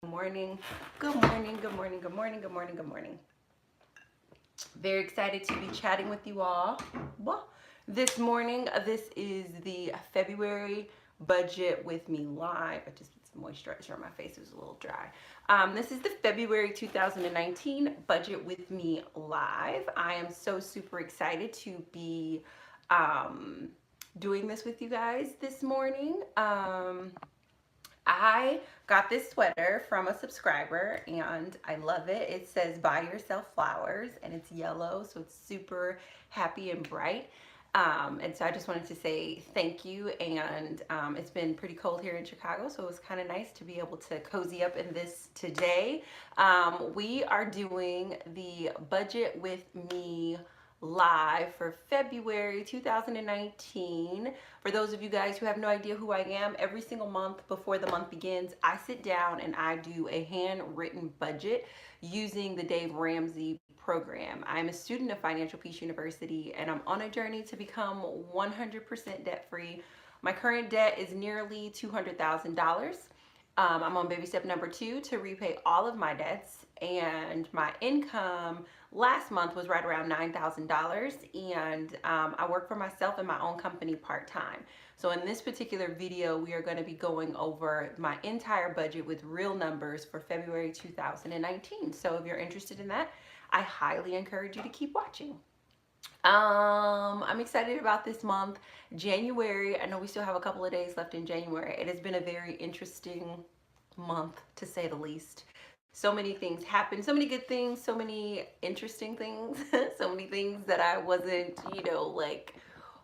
Morning. Good morning. Good morning. Good morning. Good morning. Good morning. Very excited to be chatting with you all. Well, this morning, this is the February budget with me live. I just put some moisturizer on my face. It was a little dry. This is the February 2019 budget with me live. I am so super excited to be doing this with you guys this morning. I got this sweater from a subscriber and I love it. It says buy yourself flowers and it's yellow, so it's super happy and bright. And so I just wanted to say thank you. And it's been pretty cold here in Chicago, so it was kind of nice to be able to cozy up in this today. We are doing the budget with me live for February 2019. For those of you guys who have no idea who I am, every single month before the month begins, I sit down and I do a handwritten budget using the Dave Ramsey program. I'm a student of Financial Peace University and I'm on a journey to become 100% debt free. My current debt is nearly $200,000. I'm on baby step number 2 to repay all of my debts, and my income last month was right around $9,000, and I work for myself in my own company part-time. So in this particular video, we are going to be going over my entire budget with real numbers for February 2019. So if you're interested in that, I highly encourage you to keep watching. I'm excited about this month. January, I know we still have a couple of days left in January. It has been a very interesting month, to say the least. So many things happened, so many good things, so many interesting things, so many things that I wasn't, like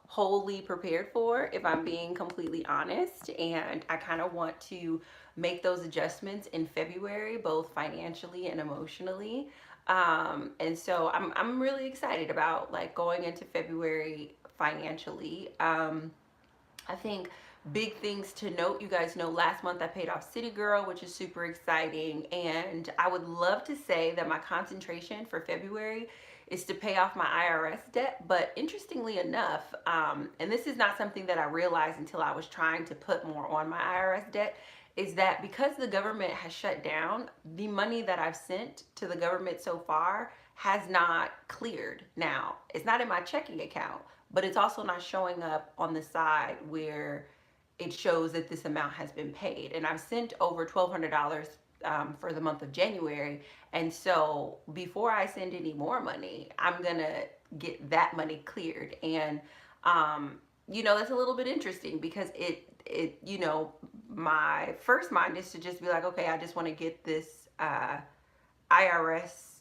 wholly prepared for, if I'm being completely honest. And I kind of want to make those adjustments in February, both financially and emotionally. And so I'm really excited about like going into February financially. I think big things to note, you guys know last month I paid off City Girl, which is super exciting, and I would love to say that my concentration for February is to pay off my IRS debt. But interestingly enough, and this is not something that I realized until I was trying to put more on my IRS debt, is that because the government has shut down, the money that I've sent to the government so far has not cleared. Now, it's not in my checking account, but it's also not showing up on the side where it shows that this amount has been paid. And I've sent over $1,200 for the month of January. And so before I send any more money, I'm gonna get that money cleared. And that's a little bit interesting because my first mind is to just be like, okay, I just want to get this IRS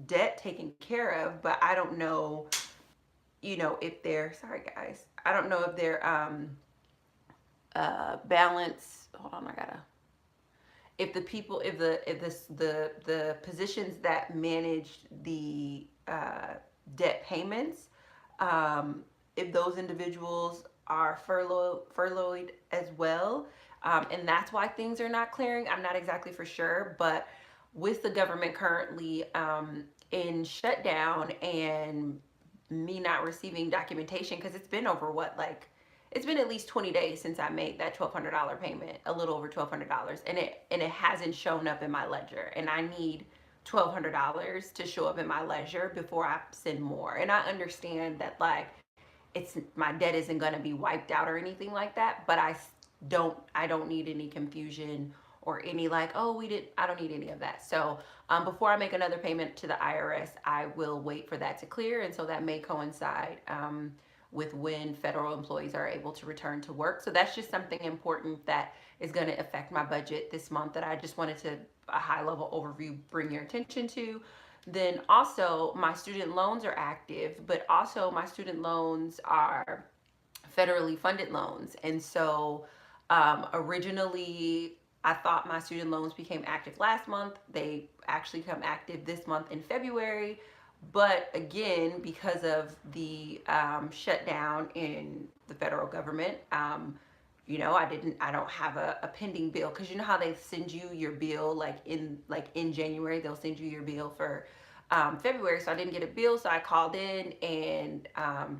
debt taken care of, but I don't know, if they're, sorry guys, I don't know if they're balance, hold on, if the people, if the positions that manage the debt payments, if those individuals are furloughed as well, and that's why things are not clearing. I'm not exactly for sure, but with the government currently in shutdown and me not receiving documentation, because it's been over it's been at least 20 days since I made that $1,200 payment, a little over $1,200, and it hasn't shown up in my ledger, and I need $1,200 to show up in my ledger before I send more. And I understand that it's, my debt isn't going to be wiped out or anything like that, but I don't need any confusion or any I don't need any of that. So before I make another payment to the IRS, I will wait for that to clear, and so that may coincide with when federal employees are able to return to work. So that's just something important that is going to affect my budget this month that I just wanted to, a high level overview, bring your attention to. Then also my student loans are active, but also my student loans are federally funded loans. And so originally I thought my student loans became active last month. They actually come active this month in February. But again, because of the shutdown in the federal government, I don't have a pending bill, because you know how they send you your bill in January, they'll send you your bill for February. So I didn't get a bill, so I called in, and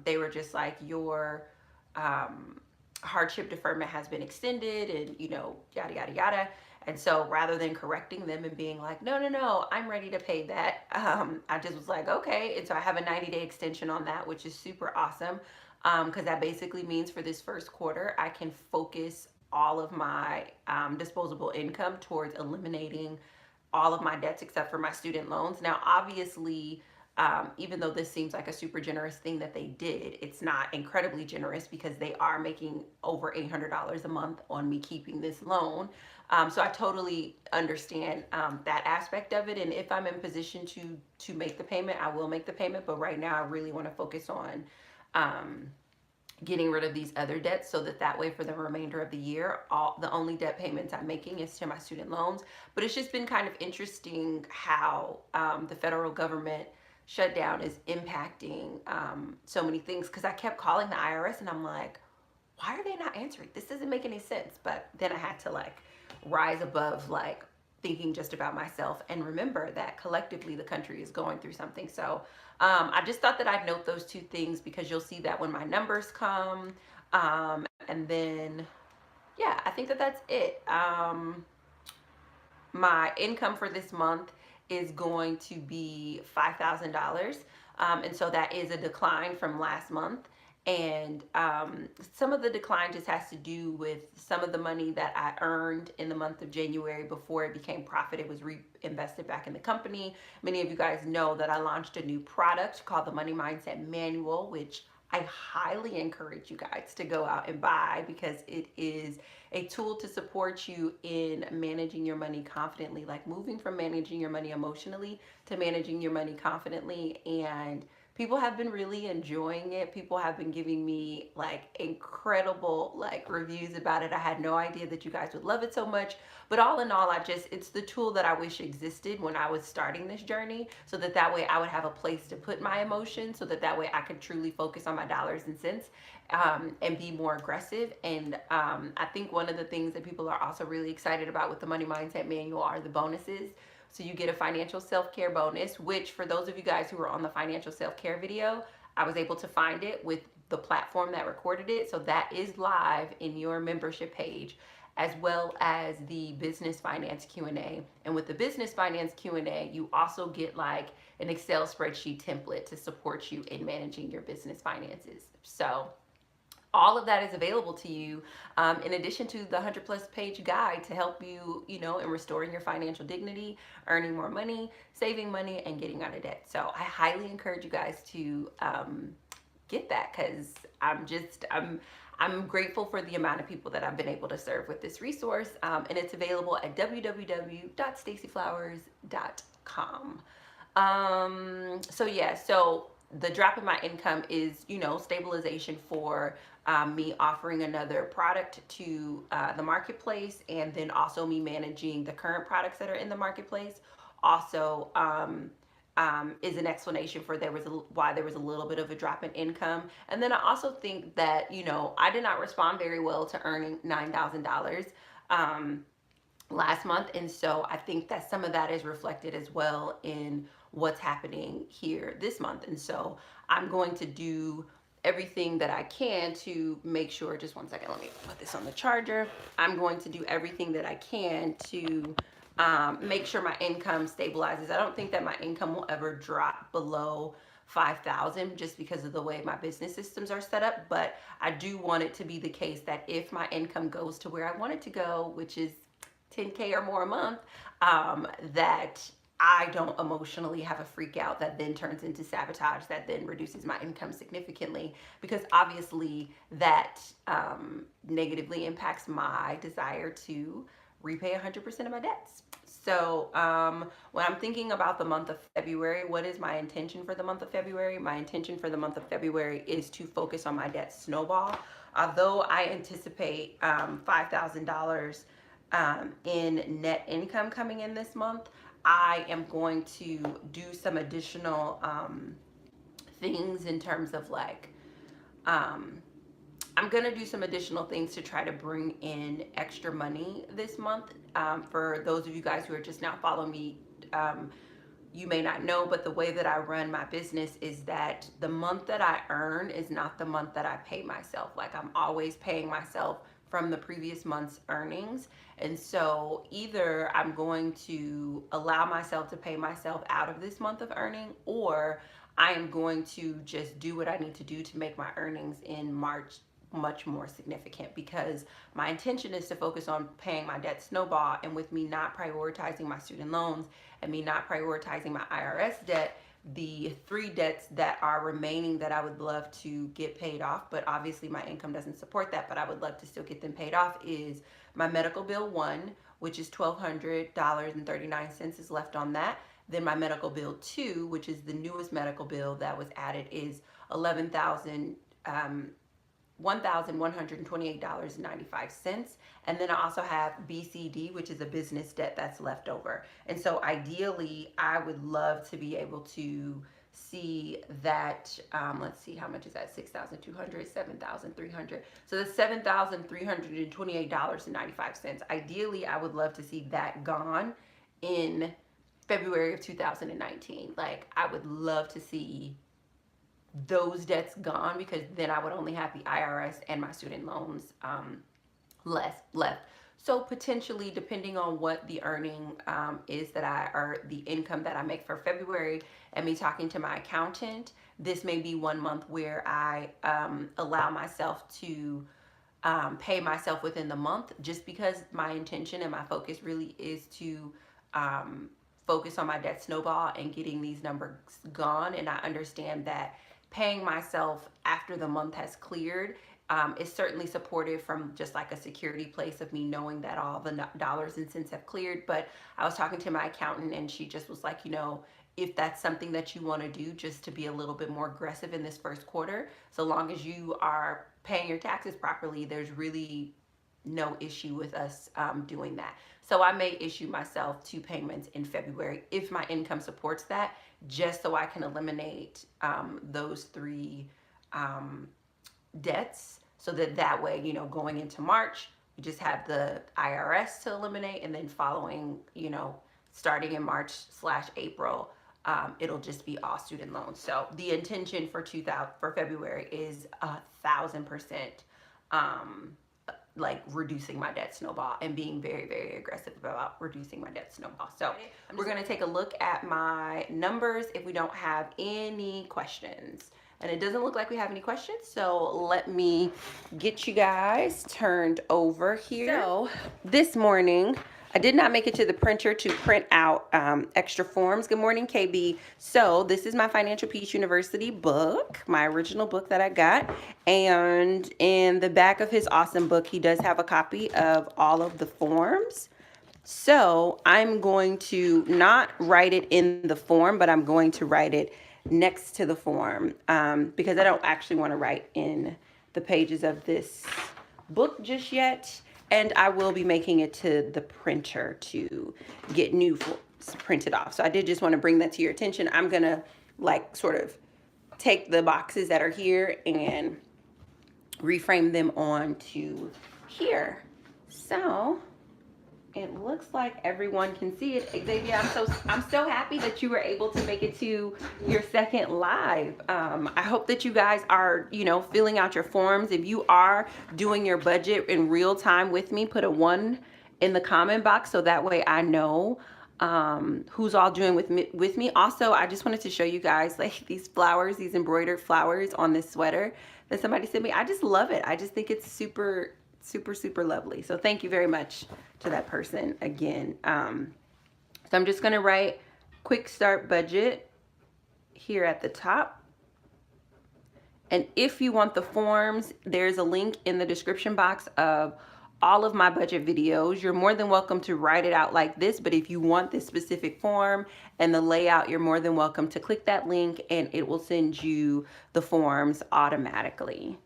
they were just like, your hardship deferment has been extended, and yada yada yada. And so rather than correcting them and being like, no, no, no, I'm ready to pay that, I just was like, okay. And so I have a 90-day extension on that, which is super awesome, because that basically means for this first quarter, I can focus all of my disposable income towards eliminating all of my debts except for my student loans. Now, obviously, even though this seems like a super generous thing that they did, it's not incredibly generous because they are making over $800 a month on me keeping this loan. So I totally understand that aspect of it. And if I'm in position to make the payment, I will make the payment. But right now, I really want to focus on um, getting rid of these other debts so that way for the remainder of the year, the only debt payments I'm making is to my student loans. But it's just been kind of interesting how the federal government shutdown is impacting so many things, because I kept calling the IRS and I'm like, why are they not answering? This doesn't make any sense. But then I had to like rise above like thinking just about myself and remember that collectively the country is going through something. So I just thought that I'd note those two things because you'll see that when my numbers come. And then, yeah, I think that that's it. My income for this month is going to be $5,000. And so that is a decline from last month. And some of the decline just has to do with some of the money that I earned in the month of January before it became profit. It was reinvested back in the company. Many of you guys know that I launched a new product called the Money Mindset Manual, which I highly encourage you guys to go out and buy because it is a tool to support you in managing your money confidently, like moving from managing your money emotionally to managing your money confidently. And people have been really enjoying it. People have been giving me like incredible like reviews about it. I had no idea that you guys would love it so much. But all in all, it's the tool that I wish existed when I was starting this journey, so that way I would have a place to put my emotions, so that way I could truly focus on my dollars and cents, and be more aggressive. And I think one of the things that people are also really excited about with the Money Mindset Manual are the bonuses. So you get a financial self-care bonus, which for those of you guys who are on the financial self-care video, I was able to find it with the platform that recorded it. So that is live in your membership page, as well as the business finance Q&A. And with the business finance Q&A, you also get like an Excel spreadsheet template to support you in managing your business finances. So all of that is available to you, in addition to the 100+ page guide to help you, in restoring your financial dignity, earning more money, saving money, and getting out of debt. So I highly encourage you guys to get that, because I'm grateful for the amount of people that I've been able to serve with this resource, and it's available at www.staceyflowers.com. So yeah, so the drop in my income is, stabilization for me offering another product to the marketplace, and then also me managing the current products that are in the marketplace. Also, is an explanation for why there was a little bit of a drop in income. And then I also think that, I did not respond very well to earning $9,000 last month. And so I think that some of that is reflected as well in what's happening here this month. And so I'm going to do everything that I can to make sure, just one second, let me put this on the charger. I'm going to do everything that I can to make sure my income stabilizes. I don't think that my income will ever drop below 5,000 just because of the way my business systems are set up. But I do want it to be the case that if my income goes to where I want it to go, which is 10K or more a month, that I don't emotionally have a freak out that then turns into sabotage, that then reduces my income significantly, because obviously that negatively impacts my desire to repay 100% of my debts. So when I'm thinking about the month of February, what is my intention for the month of February? My intention for the month of February is to focus on my debt snowball. Although I anticipate $5,000 in net income coming in this month, I am going to do some additional things in terms of like, I'm going to do some additional things to try to bring in extra money this month. For those of you guys who are just now following me, you may not know, but the way that I run my business is that the month that I earn is not the month that I pay myself. Like, I'm always paying myself from the previous month's earnings. And so either I'm going to allow myself to pay myself out of this month of earning, or I am going to just do what I need to do to make my earnings in March much more significant, because my intention is to focus on paying my debt snowball. And with me not prioritizing my student loans and me not prioritizing my IRS debt, the 3 debts that are remaining that I would love to get paid off, but obviously my income doesn't support that, but I would love to still get them paid off, is my medical bill 1, which is $1,200.39 is left on that. Then my medical bill 2, which is the newest medical bill that was added, is $1,128.95. And then I also have BCD, which is a business debt that's left over. And so ideally, I would love to be able to see that, let's see, how much is that? 6,200, 7,300. So that's $7,328.95. Ideally, I would love to see that gone in February of 2019. Like, I would love to see those debts gone, because then I would only have the IRS and my student loans left. So potentially, depending on what the earning is that or the income that I make for February, and me talking to my accountant, this may be 1 month where I allow myself to pay myself within the month, just because my intention and my focus really is to focus on my debt snowball and getting these numbers gone. And I understand that paying myself after the month has cleared is certainly supportive from just like a security place of me knowing that all the dollars and cents have cleared. But I was talking to my accountant, and she just was like, if that's something that you want to do, just to be a little bit more aggressive in this first quarter, so long as you are paying your taxes properly, there's really no issue with us doing that. So I may issue myself 2 payments in February if my income supports that, just so I can eliminate those 3 debts, so that way, going into March, we just have the IRS to eliminate, and then following, starting in March/April, it'll just be all student loans. So the intention for February is 1,000% like reducing my debt snowball and being very, very aggressive about reducing my debt snowball. So we're going to take a look at my numbers if we don't have any questions. And it doesn't look like we have any questions, so let me get you guys turned over here. So this morning, I did not make it to the printer to print out extra forms. Good morning, KB. So this is my Financial Peace University book, my original book that I got. And in the back of his awesome book, he does have a copy of all of the forms. So I'm going to not write it in the form, but I'm going to write it next to the form because I don't actually want to write in the pages of this book just yet. And I will be making it to the printer to get new forms printed off. So I did just want to bring that to your attention. I'm going to like sort of take the boxes that are here and reframe them onto here. So it looks like everyone can see it. Xavier, I'm so happy that you were able to make it to your second live. I hope that you guys are, filling out your forms. If you are doing your budget in real time with me, put a 1 in the comment box so that way I know who's all doing with me. Also, I just wanted to show you guys like these flowers, these embroidered flowers on this sweater that somebody sent me. I just love it. I just think it's super, super, super lovely. So thank you very much to that person again. So I'm just going to write quick start budget here at the top. And if you want the forms, there's a link in the description box of all of my budget videos. You're more than welcome to write it out like this, but if you want this specific form and the layout, you're more than welcome to click that link and it will send you the forms automatically.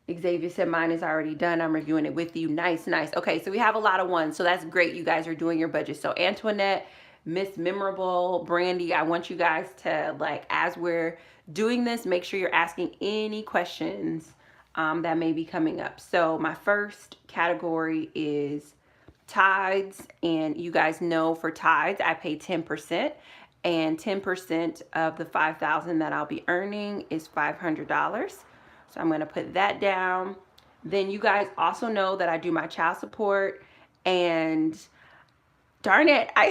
Xavier said mine is already done. I'm reviewing it with you. Nice, nice. Okay, so we have a lot of ones. So that's great. You guys are doing your budget. So Antoinette, Miss Memorable, Brandy, I want you guys to, like, as we're doing this, make sure you're asking any questions that may be coming up. So my first category is tithes. And you guys know for tithes, I pay 10%. And 10% of the $5,000 that I'll be earning is $500. So I'm going to put that down. Then you guys also know that I do my child support, and darn it, I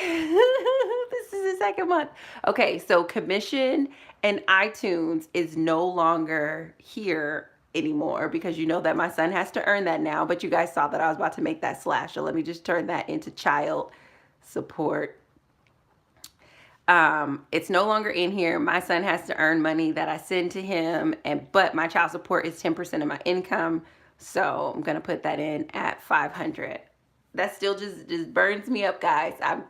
this is the second month. Okay, so commission and iTunes is no longer here anymore because you know that my son has to earn that now, but you guys saw that I was about to make that slash. So let me just turn that into child support. It's no longer in here. My son has to earn money that I send to him, but my child support is 10% of my income. So I'm gonna put that in at 500. That still just burns me up, guys. I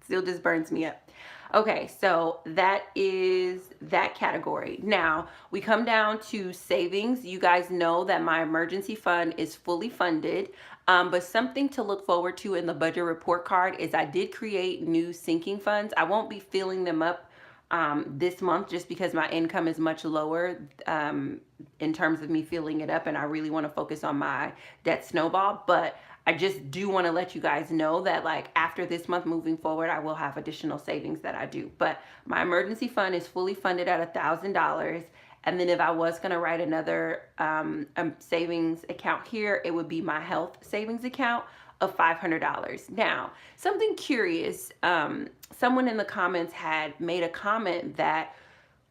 still just burns me up. Okay, so that is that category. Now we come down to savings. You guys know that my emergency fund is fully funded. But something to look forward to in the budget report card is I did create new sinking funds. I won't be filling them up this month just because my income is much lower in terms of me filling it up, and I really want to focus on my debt snowball. But I just do want to let you guys know that like after this month moving forward, I will have additional savings that I do. But my emergency fund is fully funded at $1,000. And then if I was going to write another savings account here, it would be my health savings account of $500. Now, something curious, someone in the comments had made a comment that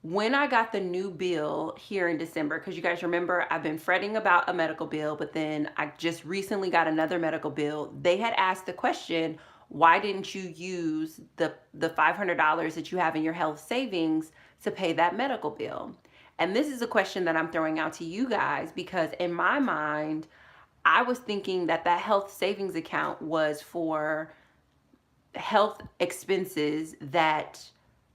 when I got the new bill here in December, because you guys remember I've been fretting about a medical bill, but then I just recently got another medical bill. They had asked the question, why didn't you use the $500 that you have in your health savings to pay that medical bill? And this is a question that I'm throwing out to you guys because in my mind, I was thinking that that health savings account was for health expenses that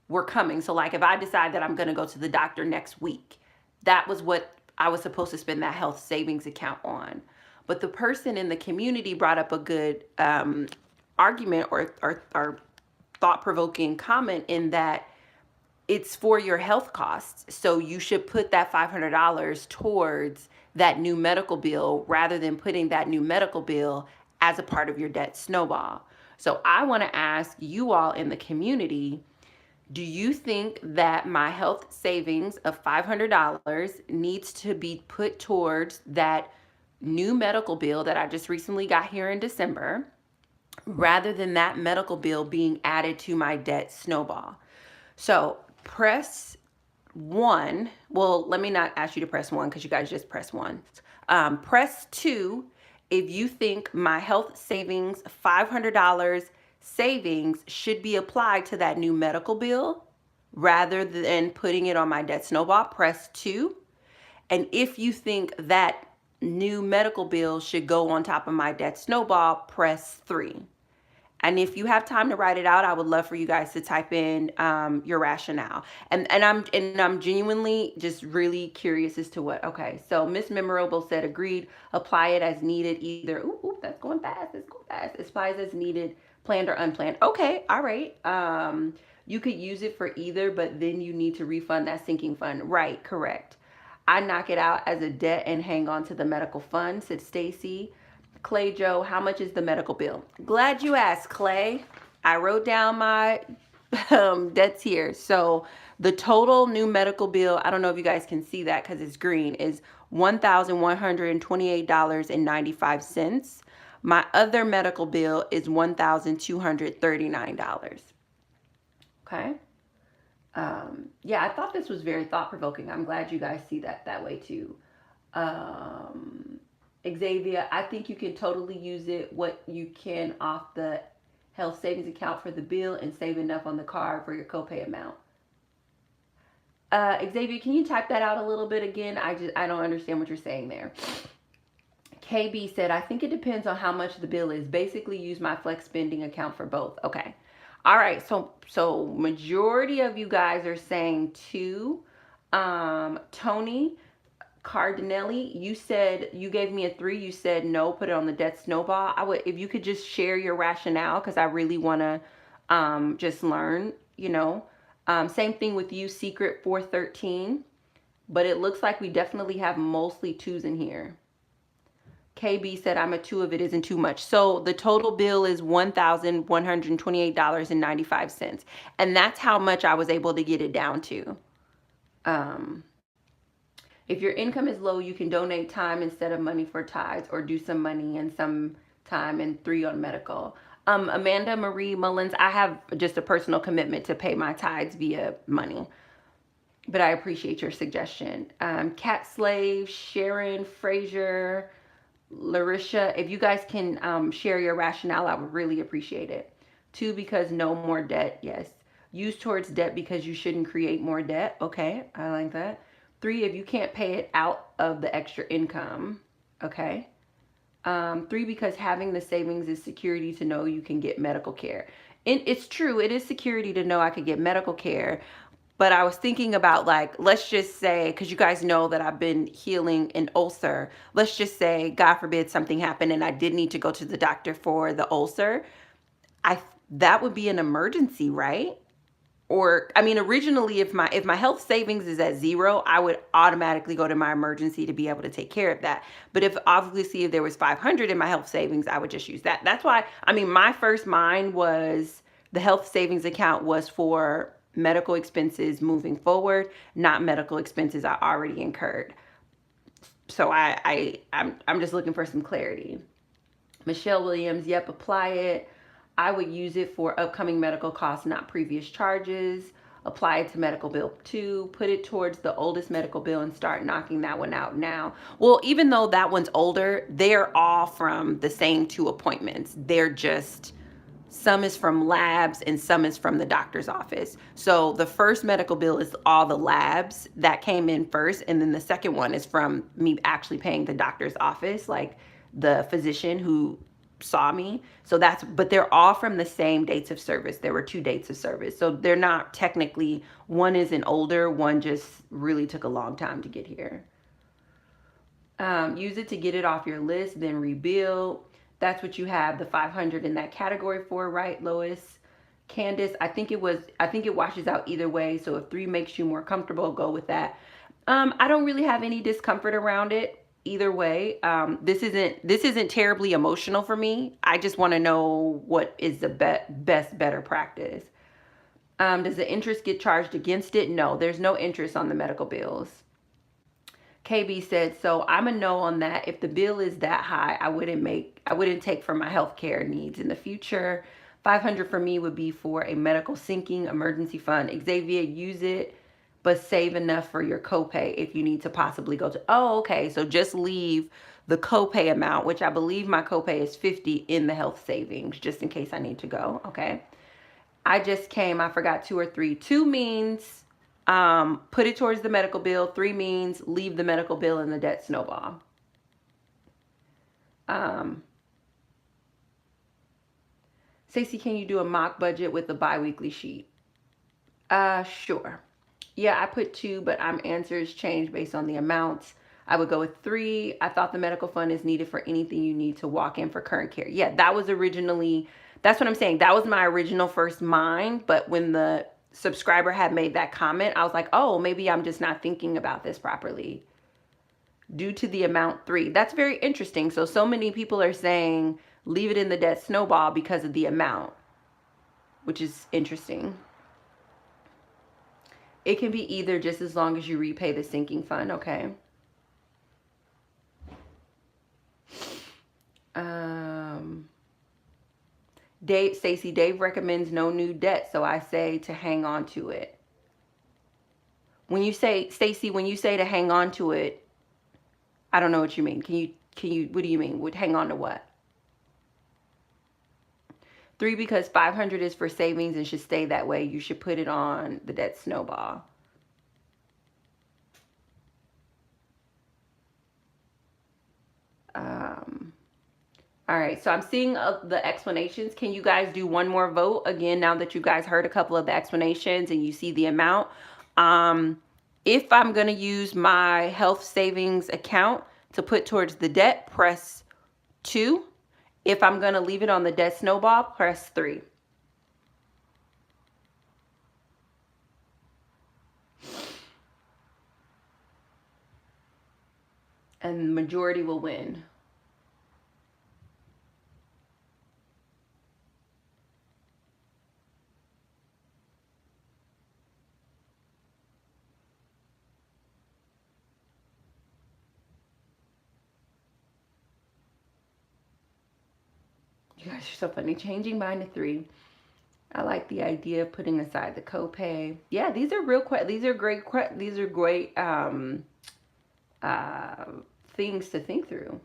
were coming. So like if I decide that I'm going to go to the doctor next week, that was what I was supposed to spend that health savings account on. But the person in the community brought up a good argument or thought-provoking comment in that it's for your health costs. So you should put that $500 towards that new medical bill rather than putting that new medical bill as a part of your debt snowball. So I want to ask you all in the community, do you think that my health savings of $500 needs to be put towards that new medical bill that I just recently got here in December, rather than that medical bill being added to my debt snowball? So press 1. Well, let me not ask you to press 1 because you guys just press 1. Press 2 if you think my health savings, $500 savings should be applied to that new medical bill rather than putting it on my debt snowball. Press 2. And if you think that new medical bill should go on top of my debt snowball, press 3. And if you have time to write it out, I would love for you guys to type in your rationale. And I'm genuinely just really curious as to what. Okay, so Miss Memorable said agreed. Apply it as needed. Either ooh, that's going fast. It's going fast. It applies as needed, planned or unplanned. Okay, all right. You could use it for either, but then you need to refund that sinking fund. Right, correct. I knock it out as a debt and hang on to the medical fund, said Stacey. Clay Joe, how much is the medical bill? Glad you asked, Clay. I wrote down my debts here. So the total new medical bill, I don't know if you guys can see that because it's green, is $1,128.95. My other medical bill is $1,239. Okay. Yeah, I thought this was very thought-provoking. I'm glad you guys see that way too. Xavier, I think you can totally use it what you can off the health savings account for the bill and save enough on the card for your copay amount. Xavier, can you type that out a little bit again? I don't understand what you're saying there. KB said, I think it depends on how much the bill is. Basically use my flex spending account for both. Okay. All right. So majority of you guys are saying 2. Tony Cardinelli, you said, you gave me a 3. You said no, put it on the debt snowball. I would, if you could just share your rationale, because I really want to just learn, you know. Same thing with you, Secret 413. But it looks like we definitely have mostly 2s in here. KB said, I'm a 2 if it isn't too much. So the total bill is $1,128.95. And that's how much I was able to get it down to. If your income is low, you can donate time instead of money for tithes, or do some money and some time, and 3 on medical. Amanda Marie Mullins, I have just a personal commitment to pay my tithes via money, but I appreciate your suggestion. Cat Slave, Sharon, Frazier, Larisha, if you guys can share your rationale, I would really appreciate it. 2, because no more debt. Yes. Use towards debt because you shouldn't create more debt. Okay, I like that. 3, if you can't pay it out of the extra income. Okay. 3, because having the savings is security to know you can get medical care. And it's true, it is security to know I could get medical care. But I was thinking about, like, let's just say, because you guys know that I've been healing an ulcer. Let's just say, God forbid, something happened and I did need to go to the doctor for the ulcer. That would be an emergency, right? Or, I mean, originally, if my health savings is at 0, I would automatically go to my emergency to be able to take care of that. But if obviously if there was 500 in my health savings, I would just use that. That's why, I mean, my first mind was the health savings account was for medical expenses moving forward, not medical expenses I already incurred. So I'm just looking for some clarity. Michelle Williams, yep, apply it. I would use it for upcoming medical costs, not previous charges. Apply it to medical bill 2. Put it towards the oldest medical bill and start knocking that one out now. Well, even though that one's older, they're all from the same 2 appointments. They're just, some is from labs and some is from the doctor's office. So the first medical bill is all the labs that came in first, and then the second one is from me actually paying the doctor's office, like the physician who saw me. So that's, but they're all from the same dates of service. There were 2 dates of service. So they're not technically, one is an older, one just really took a long time to get here. Use it to get it off your list, then rebuild. That's what you have the 500 in that category for, right, Lois? Candace, I think it washes out either way. So if 3 makes you more comfortable, go with that. I don't really have any discomfort around it either way. This isn't terribly emotional for me. I just want to know what is the best, better practice. Does the interest get charged against it? No, there's no interest on the medical bills. KB said, so I'm a no on that. If the bill is that high, I wouldn't take for my healthcare needs in the future. 500 for me would be for a medical sinking emergency fund. Xavier, use it, but save enough for your copay if you need to possibly go to, oh, okay. So just leave the copay amount, which I believe my copay is 50, in the health savings, just in case I need to go. Okay. I just came, I forgot 2 or 3. 2 means put it towards the medical bill. 3 means leave the medical bill in the debt snowball. Stacey, can you do a mock budget with a bi-weekly sheet? Sure. Yeah, I put 2, but answers change based on the amounts. I would go with 3. I thought the medical fund is needed for anything you need to walk in for current care. Yeah, that was originally, that's what I'm saying. That was my original first mind, but when the subscriber had made that comment, I was like, oh, maybe I'm just not thinking about this properly. Due to the amount 3. That's very interesting. So many people are saying leave it in the debt snowball because of the amount, which is interesting. It can be either, just as long as you repay the sinking fund. Okay. Stacey, Dave recommends no new debt, so I say to hang on to it. When you say, Stacey, when you say to hang on to it, I don't know what you mean. Can you, what do you mean? Would hang on to what? 3, because 500 is for savings and should stay that way. You should put it on the debt snowball. All right, so I'm seeing the explanations. Can you guys do one more vote again now that you guys heard a couple of the explanations and you see the amount? If I'm going to use my health savings account to put towards the debt, press 2. If I'm going to leave it on the debt snowball, press 3. And the majority will win. You guys are so funny. Changing mine to 3. I like the idea of putting aside the copay. Yeah, these are these are great things to think through.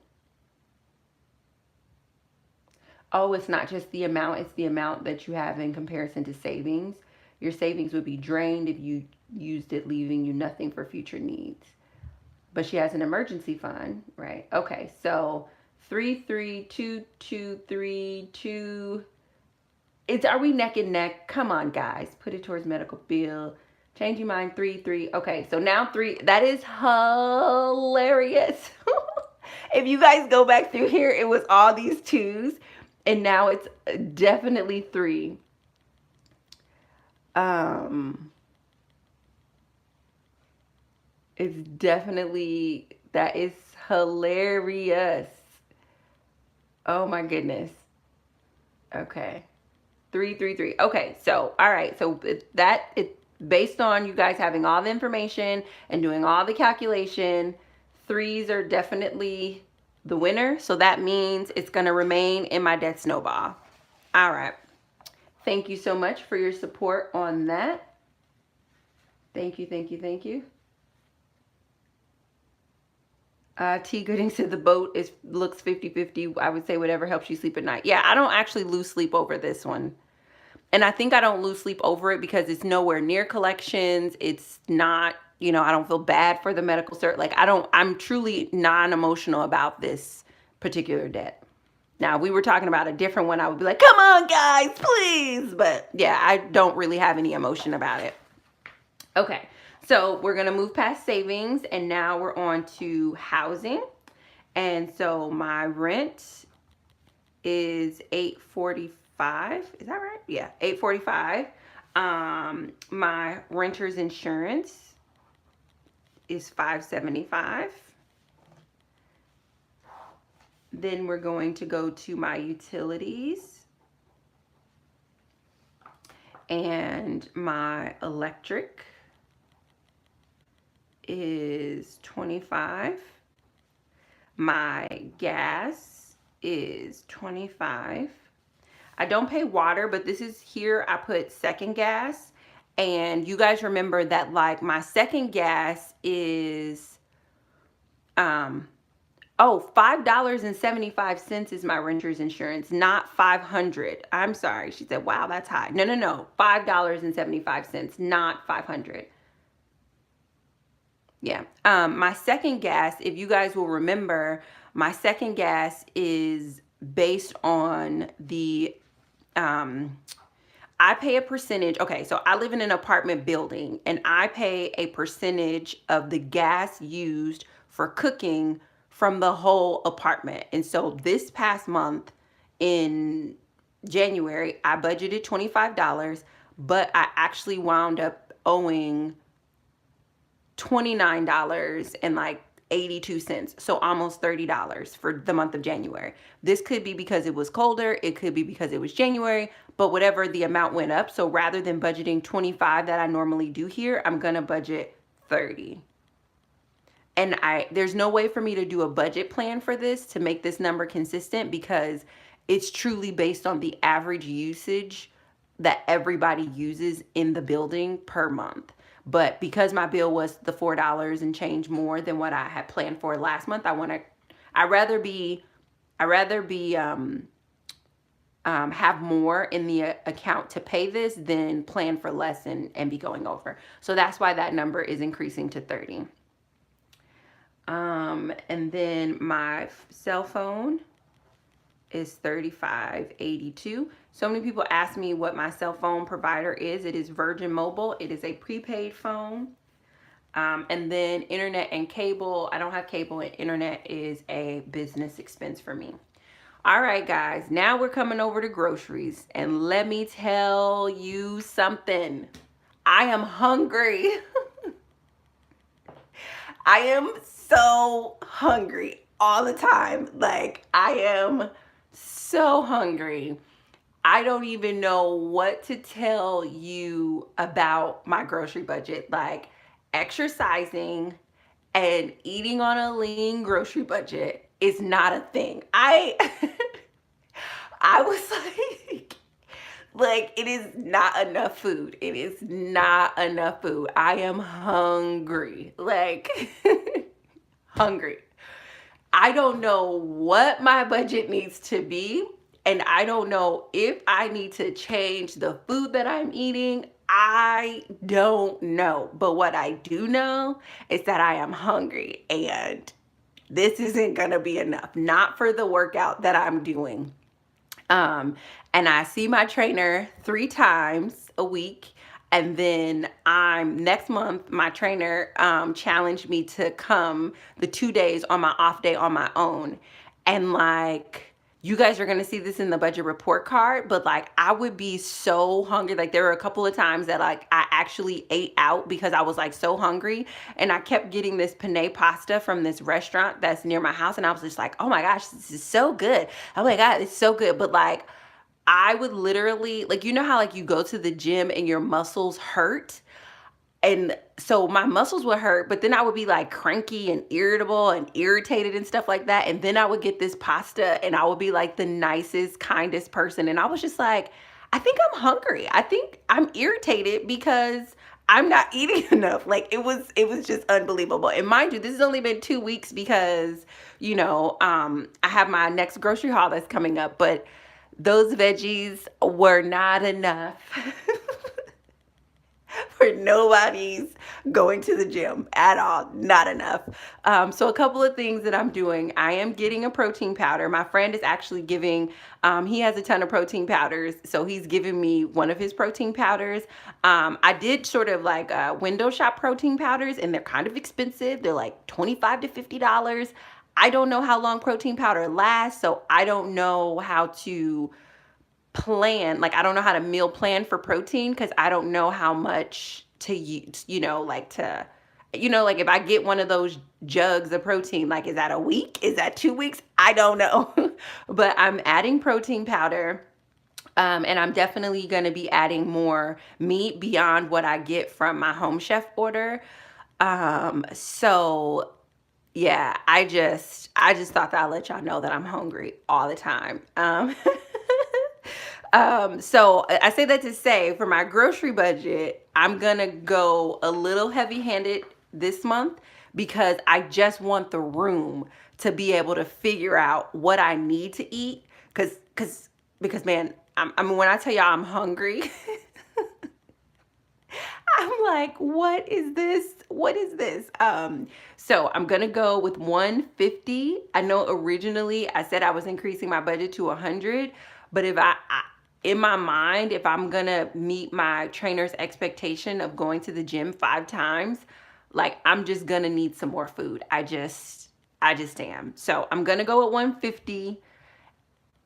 Oh, it's not just the amount, it's the amount that you have in comparison to savings. Your savings would be drained if you used it, leaving you nothing for future needs. But she has an emergency fund, right? Okay, so 3, 3, 2, 2, 3, 2. Are we neck and neck? Come on, guys. Put it towards medical bill. Change your mind, 3, 3. Okay, so now 3. That is hilarious. If you guys go back through here, it was all these 2s, and now it's definitely 3. It's definitely, that is hilarious. Oh my goodness. Okay. 3, 3, 3. Okay, so all right, so based on you guys having all the information and doing all the calculation, 3s are definitely the winner. So that means it's going to remain in my debt snowball. All right. Thank you so much for your support on that. Thank you, thank you, thank you. T. Gooding said the boat looks 50-50. I would say whatever helps you sleep at night. Yeah, I don't actually lose sleep over this one. And I think I don't lose sleep over it because it's nowhere near collections. It's not, I don't feel bad for the medical cert. Like I'm truly non-emotional about this particular debt. Now, if we were talking about a different one, I would be like, come on, guys, please. But yeah, I don't really have any emotion about it. Okay. So we're going to move past savings, and now we're on to housing. And so my rent is $845. Is that right? Yeah, $845. My renter's insurance is $575. Then we're going to go to my utilities, and my electric is $25. My gas is $25. I don't pay water, but this is here I put second gas. And you guys remember that like my second gas is $5.75 is my renter's insurance, not $500. I'm sorry. She said, wow, that's high. No. $5.75, not $500. Yeah. My second gas, if you guys will remember, my second gas is based on the, I pay a percentage. Okay. So I live in an apartment building, and I pay a percentage of the gas used for cooking from the whole apartment. And so this past month in January, I budgeted $25, but I actually wound up owing $29.82, so almost $30 for the month of January. This could be because it was colder, it could be because it was January, but whatever, the amount went up. So rather than budgeting 25 that I normally do here, I'm gonna budget 30. And there's no way for me to do a budget plan for this to make this number consistent, because it's truly based on the average usage that everybody uses in the building per month. But because my bill was the $4 and change more than what I had planned for last month, I'd rather have more in the account to pay this than plan for less and be going over. So that's why that number is increasing to 30. And then my cell phone is $35.82. So many people ask me what my cell phone provider is. It is Virgin Mobile. It is a prepaid phone. And then internet and cable. I don't have cable, and internet is a business expense for me. All right, guys, now we're coming over to groceries, and let me tell you something. I am hungry. I am so hungry all the time. Like, I am so hungry. I don't even know what to tell you about my grocery budget. Like, exercising and eating on a lean grocery budget is not a thing. I Like, it is not enough food. It is not enough food. I am hungry. Like, hungry. I don't know what my budget needs to be, and I don't know if I need to change the food that I'm eating. I don't know. But what I do know is that I am hungry, and this isn't going to be enough. Not for the workout that I'm doing. And I see my trainer 3 times a week. And then next month, my trainer challenged me to come the 2 days on my off day on my own. And like, you guys are going to see this in the budget report card, but like, I would be so hungry. Like, there were a couple of times that like I actually ate out because I was like so hungry, and I kept getting this penne pasta from this restaurant that's near my house. And I was just like, oh my gosh, this is so good. Oh my God, it's so good. But like, I would literally, like, you know how like you go to the gym and your muscles hurt? And so my muscles would hurt, but then I would be like cranky and irritable and irritated and stuff like that. And then I would get this pasta and I would be like the nicest, kindest person. And I was just like, I think I'm hungry. I think I'm irritated because I'm not eating enough. Like, it was just unbelievable. And mind you, this has only been 2 weeks because, I have my next grocery haul that's coming up, but those veggies were not enough for nobody's going to the gym at all. Not enough. So a couple of things that I'm doing. I am getting a protein powder. My friend is actually giving, he has a ton of protein powders, so he's giving me one of his protein powders. I did sort of like window shop protein powders, and they're kind of expensive. They're like $25 to $50. I don't know how long protein powder lasts, so I don't know how to plan. Like, I don't know how to meal plan for protein because I don't know how much to use, like like if I get one of those jugs of protein, like, is that a week? Is that 2 weeks? I don't know. But I'm adding protein powder. And I'm definitely going to be adding more meat beyond what I get from my Home Chef order. So yeah, I just thought that I'd let y'all know that I'm hungry all the time. So I say that to say, for my grocery budget, I'm gonna go a little heavy-handed this month because I just want the room to be able to figure out what I need to eat. Because man, I mean, when I tell y'all I'm hungry, I'm like, what is this? What is this? So I'm gonna go with 150. I know originally I said I was increasing my budget to 100, but if in my mind, if I'm gonna meet my trainer's expectation of going to the gym 5 times, like, I'm just gonna need some more food. I just am. So I'm gonna go at 150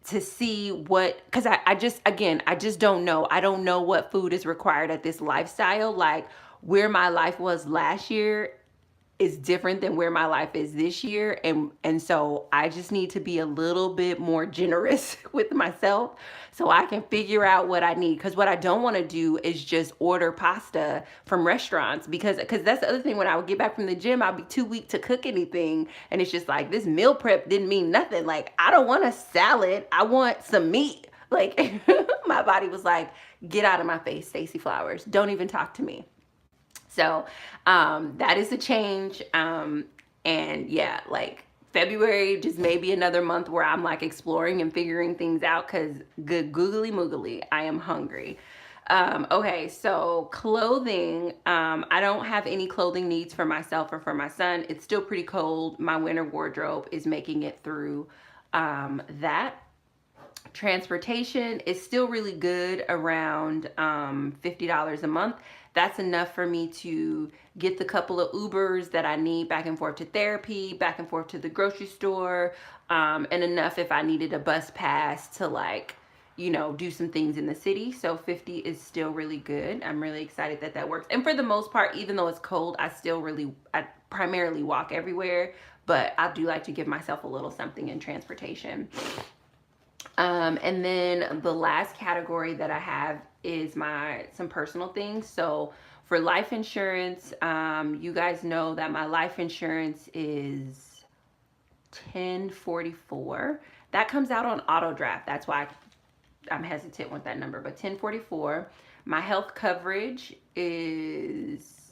to see because I just don't know. I don't know what food is required at this lifestyle. Like, where my life was last year is different than where my life is this year. And so I just need to be a little bit more generous with myself so I can figure out what I need. Because what I don't want to do is just order pasta from restaurants, because that's the other thing. When I would get back from the gym, I'd be too weak to cook anything. And it's just like, this meal prep didn't mean nothing. Like, I don't want a salad. I want some meat. Like, my body was like, get out of my face, Stacey Flowers. Don't even talk to me. So that is a change. And yeah, like, February just may be another month where I'm like exploring and figuring things out, because good googly moogly, I am hungry. Okay, so clothing. I don't have any clothing needs for myself or for my son. It's still pretty cold. My winter wardrobe is making it through that. Transportation is still really good, around $50 a month. That's enough for me to get the couple of Ubers that I need back and forth to therapy, back and forth to the grocery store, and enough if I needed a bus pass to, like, do some things in the city. So 50 is still really good. I'm really excited that that works. And for the most part, even though it's cold, I primarily walk everywhere, but I do like to give myself a little something in transportation. And then the last category that I have is some personal things. So for life insurance, you guys know that my life insurance is $10.44. That comes out on auto draft. That's why I'm hesitant with that number, but 1044. My health coverage is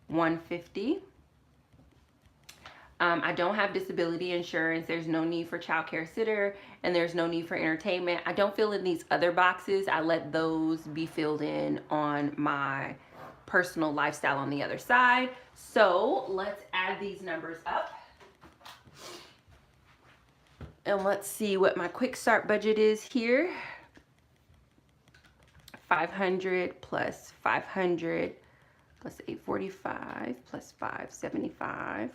150. I don't have disability insurance. There's no need for child care sitter, and there's no need for entertainment. I don't fill in these other boxes. I let those be filled in on my personal lifestyle on the other side. So let's add these numbers up. And let's see what my quick start budget is here. 500 plus 500 plus 845 plus 575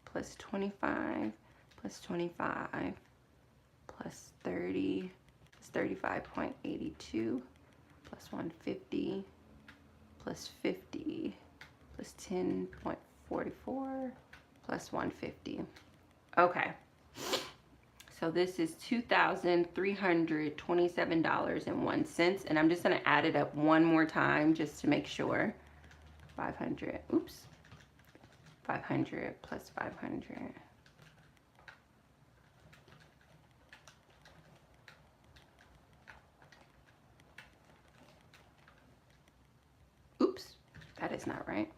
plus 25 plus 25 plus 30 plus 35.82 plus 150 plus 50 plus 10.44 plus 150. Okay. So this is $2,327.01. And I'm just going to add it up one more time just to make sure. 500, oops. 500 plus 500. Oops, that is not right.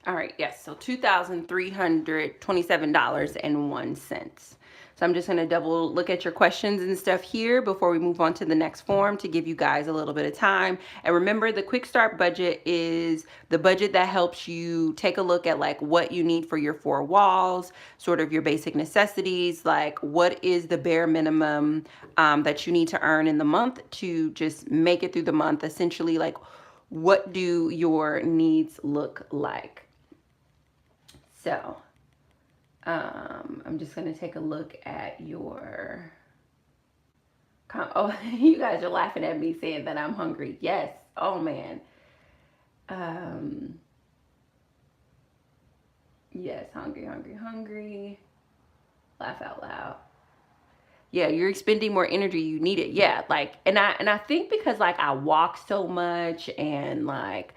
All right, yes, so $2,327.01. So I'm just going to double look at your questions and stuff here before we move on to the next form to give you guys a little bit of time. And remember, the quick start budget is the budget that helps you take a look at like what you need for your four walls, sort of your basic necessities, like what is the bare minimum that you need to earn in the month to just make it through the month. Essentially, like what do your needs look like? So I'm just going to take a look at your, oh, you guys are laughing at me saying that I'm hungry. Yes. Oh, man. Yes, hungry, hungry, hungry. Laugh out loud. Yeah, you're expending more energy. You need it. Yeah, like, and I think because like I walk so much and like,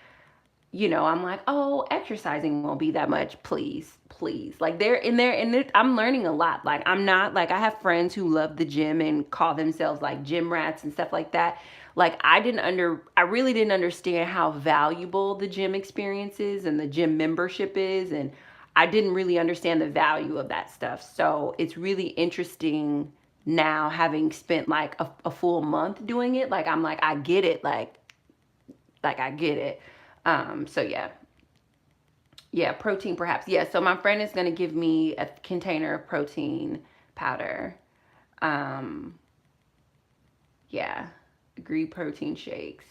you know, I'm like, oh, exercising won't be that much. Please, please. Like I'm learning a lot. Like I'm not like, I have friends who love the gym and call themselves like gym rats and stuff like that. Like I really didn't understand how valuable the gym experience is and the gym membership is. And I didn't really understand the value of that stuff. So it's really interesting now having spent like a full month doing it. Like I'm like, I get it. Like I get it. So yeah, protein perhaps. Yeah, so my friend is going to give me a container of protein powder. Yeah, agree, protein shakes.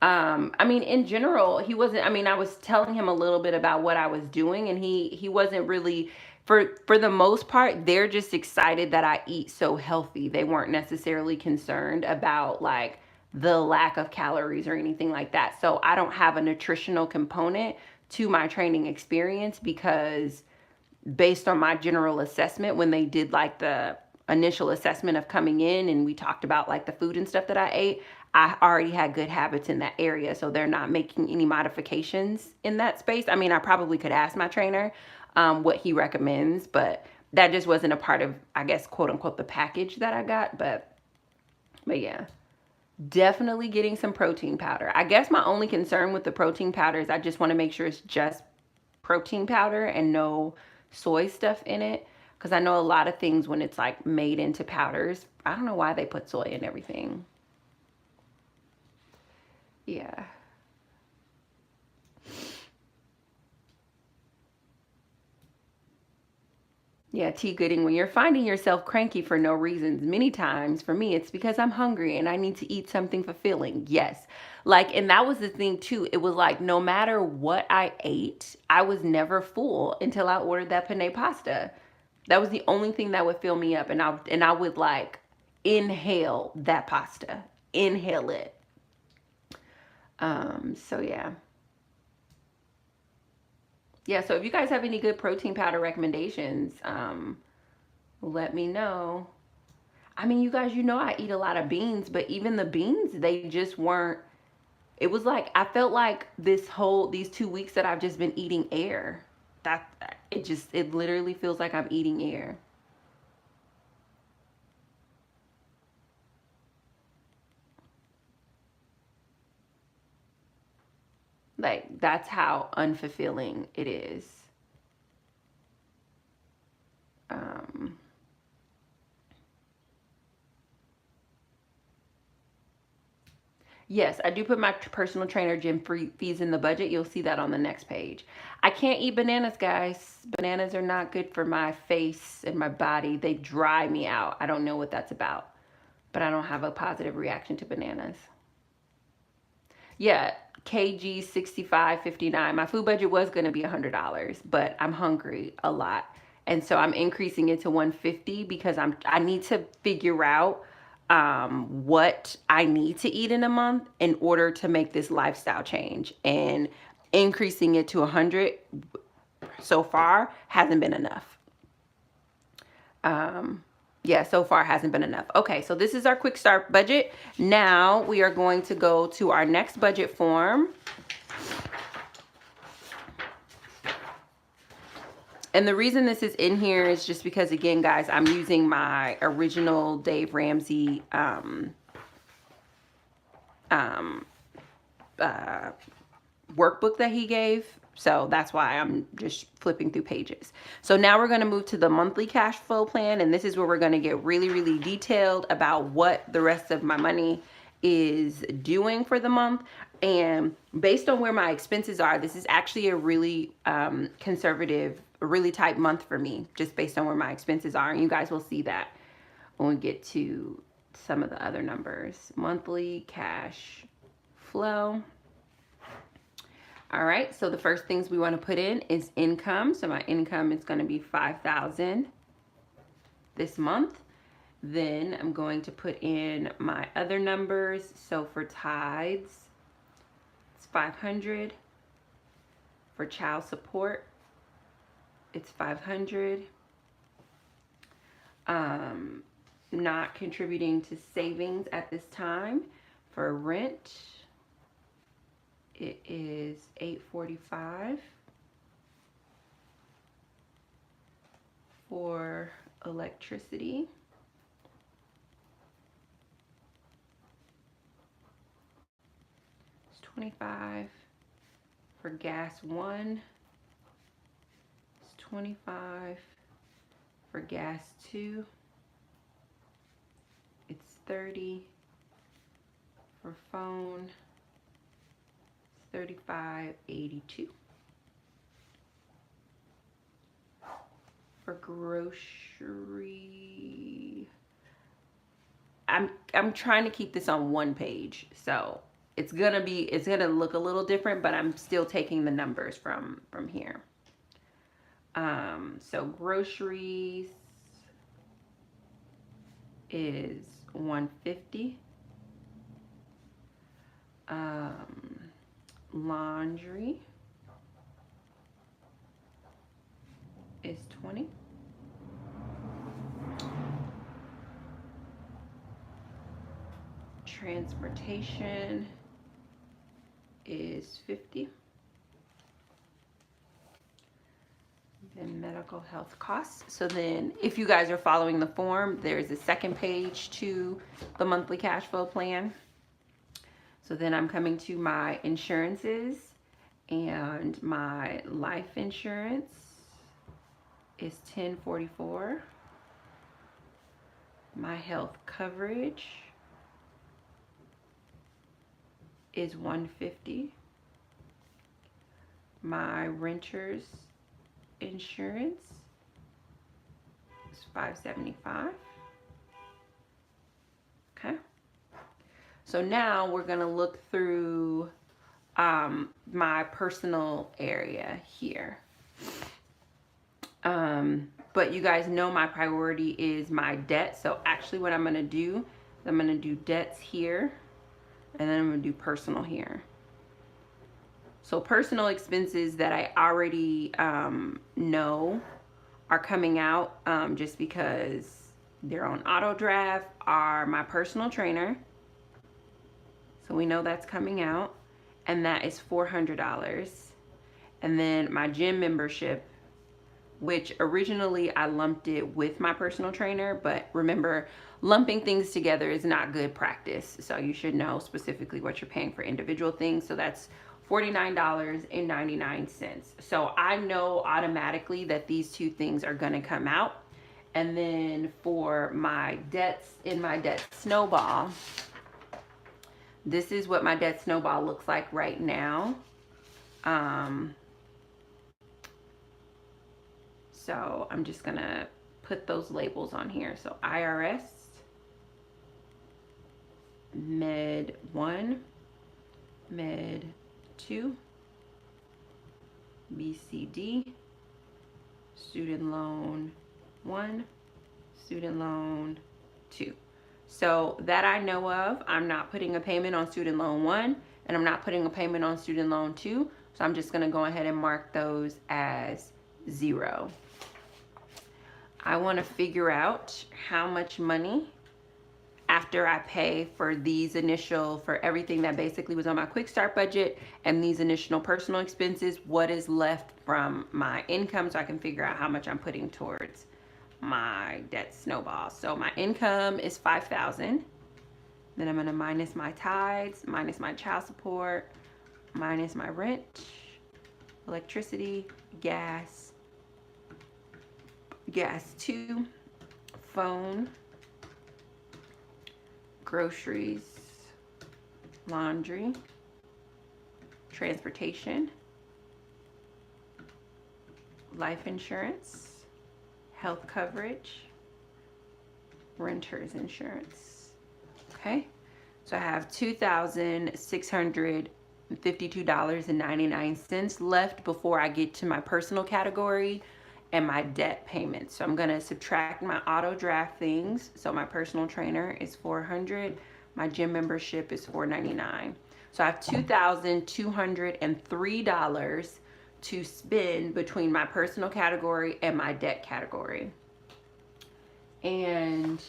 I mean, in general, he wasn't, I mean, I was telling him a little bit about what I was doing and he wasn't really, for the most part, they're just excited that I eat so healthy. They weren't necessarily concerned about like the lack of calories or anything like that. So I don't have a nutritional component to my training experience because based on my general assessment, when they did like the initial assessment of coming in and we talked about like the food and stuff that I ate, I already had good habits in that area. So they're not making any modifications in that space. I mean, I probably could ask my trainer what he recommends, but that just wasn't a part of, I guess, quote unquote, the package that I got. But yeah, definitely getting some protein powder. I guess my only concern with the protein powder is I just want to make sure it's just protein powder and no soy stuff in it. Because I know a lot of things when it's like made into powders, I don't know why they put soy in everything. Yeah. Yeah, T. Gooding, when you're finding yourself cranky for no reasons, many times for me, it's because I'm hungry and I need to eat something fulfilling. Yes. Like, and that was the thing too. It was like, no matter what I ate, I was never full until I ordered that penne pasta. That was the only thing that would fill me up. And I would like inhale that pasta, inhale it. So yeah. Yeah, so if you guys have any good protein powder recommendations, let me know. I mean, you guys, you know I eat a lot of beans, but even the beans, they just weren't. It was like I felt like these 2 weeks that I've just been eating air. That it literally feels like I'm eating air. Like that's how unfulfilling it is. Um, Yes, I do put my personal trainer gym fees in the budget. You'll see that on the next page. I can't eat bananas, guys. Bananas are not good for my face and my body. They dry me out. I don't know what that's about, but I don't have a positive reaction to bananas. Yeah, KG 65.59. My food budget was going to be $100, but I'm hungry a lot. And so I'm increasing it to 150 because I need to figure out what I need to eat in a month in order to make this lifestyle change. And increasing it to 100 so far hasn't been enough. Yeah, so far hasn't been enough. Okay, so this is our quick start budget. Now we are going to go to our next budget form. And the reason this is in here is just because, again, guys, I'm using my original Dave Ramsey workbook that he gave. So that's why I'm just flipping through pages. So now we're going to move to the monthly cash flow plan. And this is where we're going to get really, really detailed about what the rest of my money is doing for the month. And based on where my expenses are, this is actually a really conservative, really tight month for me, just based on where my expenses are. And you guys will see that when we get to some of the other numbers. Monthly cash flow. All right, so the first things we want to put in is income. So my income is going to be $5,000 this month. Then I'm going to put in my other numbers. So for tithes, it's $500. For child support, it's $500. Not contributing to savings at this time. For rent, it is $845. For electricity, it's $25. For gas 1, it's $25. For gas 2, it's $30. For phone, it's $35.82. For grocery, I'm trying to keep this on one page, so it's gonna look a little different, but I'm still taking the numbers from here. So groceries is $150. Laundry is $20. Transportation is $50. Then medical health costs. So then if you guys are following the form, there's a second page to the monthly cash flow plan. So then I'm coming to my insurances, and my life insurance is $10.44. My health coverage is $150. My renter's insurance is $575. Okay. So now we're gonna look through my personal area here. But you guys know my priority is my debt. So actually what I'm gonna do is I'm gonna do debts here, and then I'm gonna do personal here. So personal expenses that I already know are coming out just because they're on auto draft are my personal trainer. So we know that's coming out, and that is $400. And then my gym membership, which originally I lumped it with my personal trainer, but remember, lumping things together is not good practice. So you should know specifically what you're paying for individual things. So that's $49.99. So I know automatically that these two things are going to come out. And then for my debts in my debt snowball, this is what my debt snowball looks like right now. So I'm just gonna put those labels on here. So IRS, Med 1, Med 2, BCD, student loan 1, student loan 2. So that I know of, I'm not putting a payment on student loan 1, and I'm not putting a payment on student loan 2. So I'm just gonna go ahead and mark those as 0. I want to figure out how much money after I pay for these initial, for everything that basically was on my quick start budget and these initial personal expenses, what is left from my income, so I can figure out how much I'm putting towards my debt snowball. So my income is $5,000. Then I'm going to minus my tithes, minus my child support, minus my rent, electricity, gas 2, phone, groceries, laundry, transportation, life insurance, health coverage, renter's insurance. Okay, so I have $2,652.99 left before I get to my personal category and my debt payments. So I'm gonna subtract my auto draft things. So my personal trainer is $400, my gym membership is $499. So I have $2,203 to spend between my personal category and my debt category. And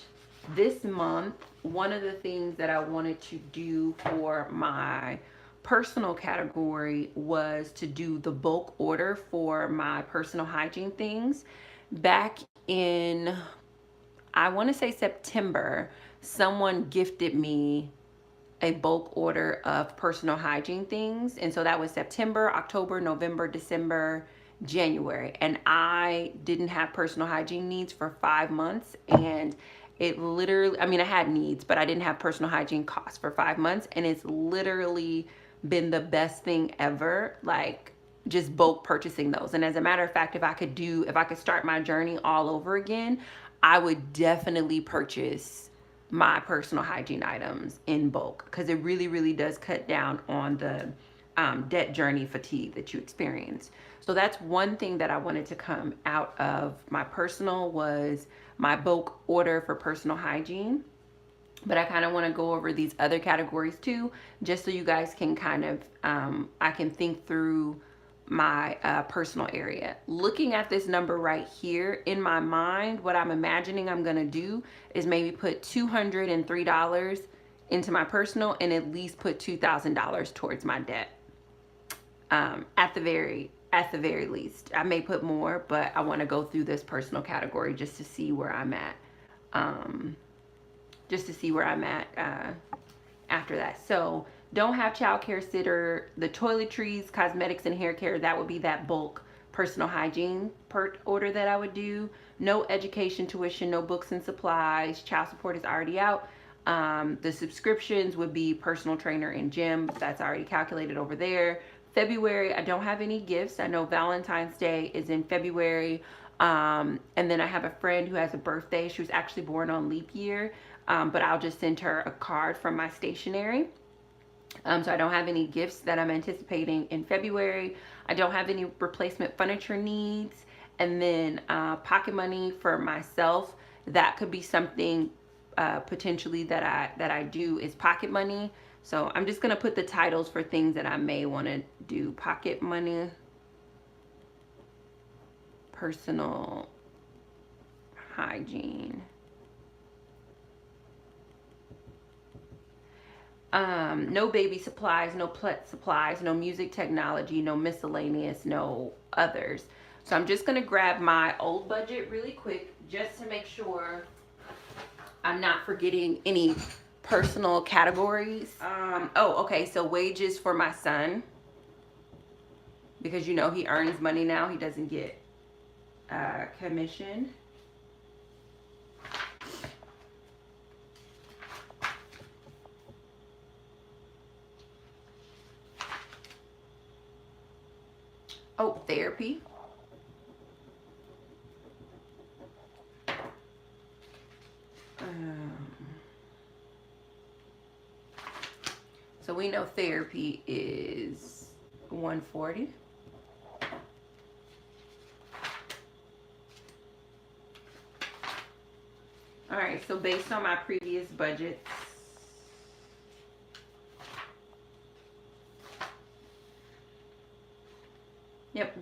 this month, one of the things that I wanted to do for my personal category was to do the bulk order for my personal hygiene things. Back in, I want to say September, someone gifted me a bulk order of personal hygiene things. And so that was September, October, November, December, January. And I didn't have personal hygiene needs for 5 months. And it literally, I mean, I had needs, but I didn't have personal hygiene costs for 5 months. And it's literally been the best thing ever, like just bulk purchasing those. And as a matter of fact, if I could start my journey all over again, I would definitely purchase my personal hygiene items in bulk, because it really, really does cut down on the debt journey fatigue that you experience. So that's one thing that I wanted to come out of my personal, was my bulk order for personal hygiene. But I kind of want to go over these other categories too, just so you guys can kind of, I can think through my personal area. Looking at this number right here, in my mind, what I'm imagining I'm going to do is maybe put $203 into my personal and at least put $2,000 towards my debt. At the very least. I may put more, but I want to go through this personal category just to see where I'm at. After that. So don't have child care sitter, the toiletries, cosmetics, and hair care. That would be that bulk personal hygiene per order that I would do. No education, tuition, no books and supplies. Child support is already out. The subscriptions would be personal trainer and gym. That's already calculated over there. February, I don't have any gifts. I know Valentine's Day is in February. And then I have a friend who has a birthday. She was actually born on leap year. But I'll just send her a card from my stationery. So I don't have any gifts that I'm anticipating in February. I don't have any replacement furniture needs. And then pocket money for myself. That could be something potentially that I do, is pocket money. So I'm just going to put the titles for things that I may want to do. Pocket money, personal hygiene. No baby supplies, no pet supplies, no music technology, no miscellaneous, no others. So I'm just going to grab my old budget really quick just to make sure I'm not forgetting any personal categories. Oh, okay. So wages for my son, because you know he earns money now. He doesn't get commission. Oh, therapy. So we know therapy is $140. All right, so based on my previous budgets,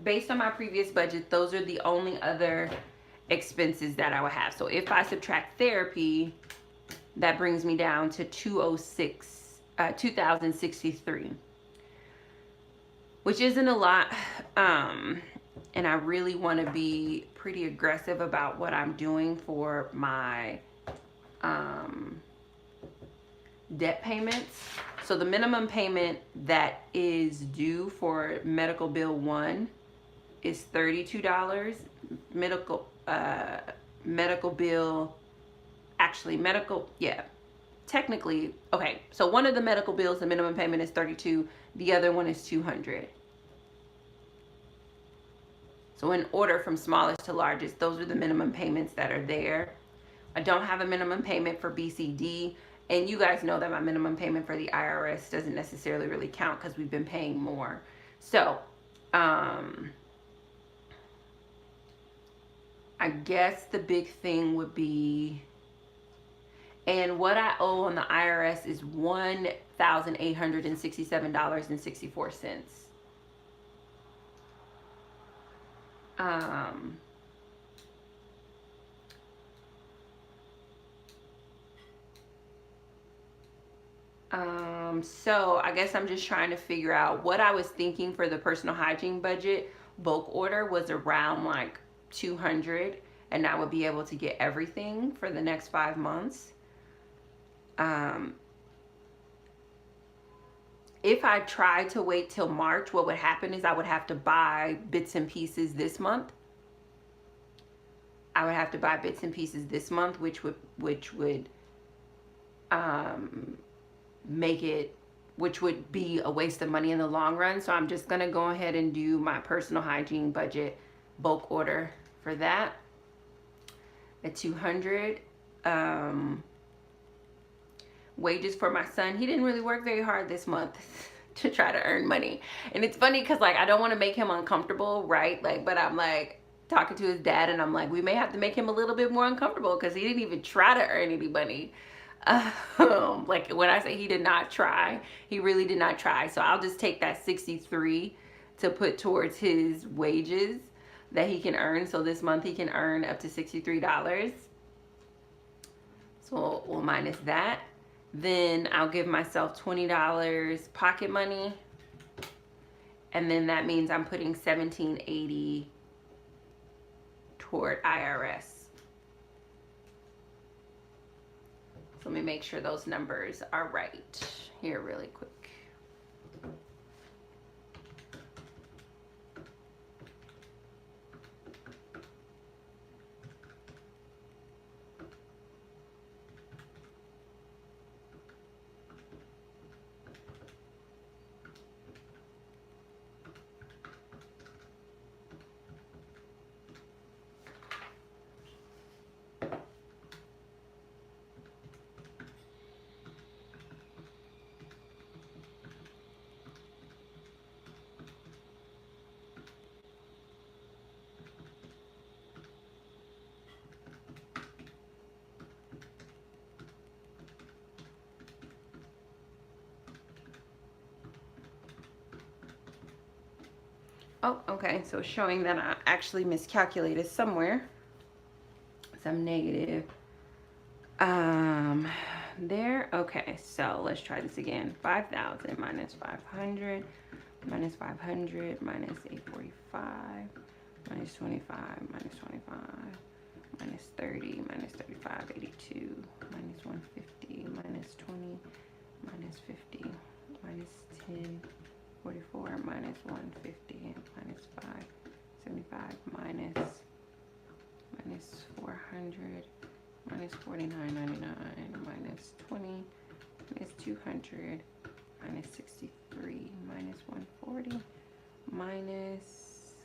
based on my previous budget, those are the only other expenses that I would have. So if I subtract therapy, that brings me down to 2,063, which isn't a lot. And I really want to be pretty aggressive about what I'm doing for my debt payments. So the minimum payment that is due for medical bill 1 is $32. Technically, okay, so one of the medical bills, the minimum payment is $32, the other one is $200. So in order from smallest to largest, those are the minimum payments that are there. I don't have a minimum payment for BCD, and you guys know that my minimum payment for the IRS doesn't necessarily really count because we've been paying more. So I guess the big thing would be, and what I owe on the IRS is $1,867.64. So I guess I'm just trying to figure out what I was thinking for the personal hygiene budget. Bulk order was around like 200, and I would be able to get everything for the next 5 months. If I tried to wait till March, what would happen is I would have to buy bits and pieces this month. Which would make it, which would be a waste of money in the long run. So I'm just gonna go ahead and do my personal hygiene budget bulk order for that at 200. Wages for my son. He didn't really work very hard this month to try to earn money. And it's funny because like I don't want to make him uncomfortable, right? Like, but I'm like talking to his dad and I'm like, we may have to make him a little bit more uncomfortable because he didn't even try to earn any money. Like when I say he did not try, he really did not try. So I'll just take that 63 to put towards his wages that he can earn. So this month he can earn up to $63. So we'll minus that. Then I'll give myself $20 pocket money. And then that means I'm putting $17.80 toward IRS. So let me make sure those numbers are right here really quick. Oh, okay, so it's showing that I actually miscalculated somewhere. Some negative. There, okay, so let's try this again. 5,000 minus 500, minus 500, minus 845, minus 25, minus 25, minus 30, minus 35, 82, minus 150, minus 20, minus 50, minus 10, 44, minus 150, minus 5, 75, minus 400, minus 49.99, minus 20, minus 200, minus 63, minus 140, minus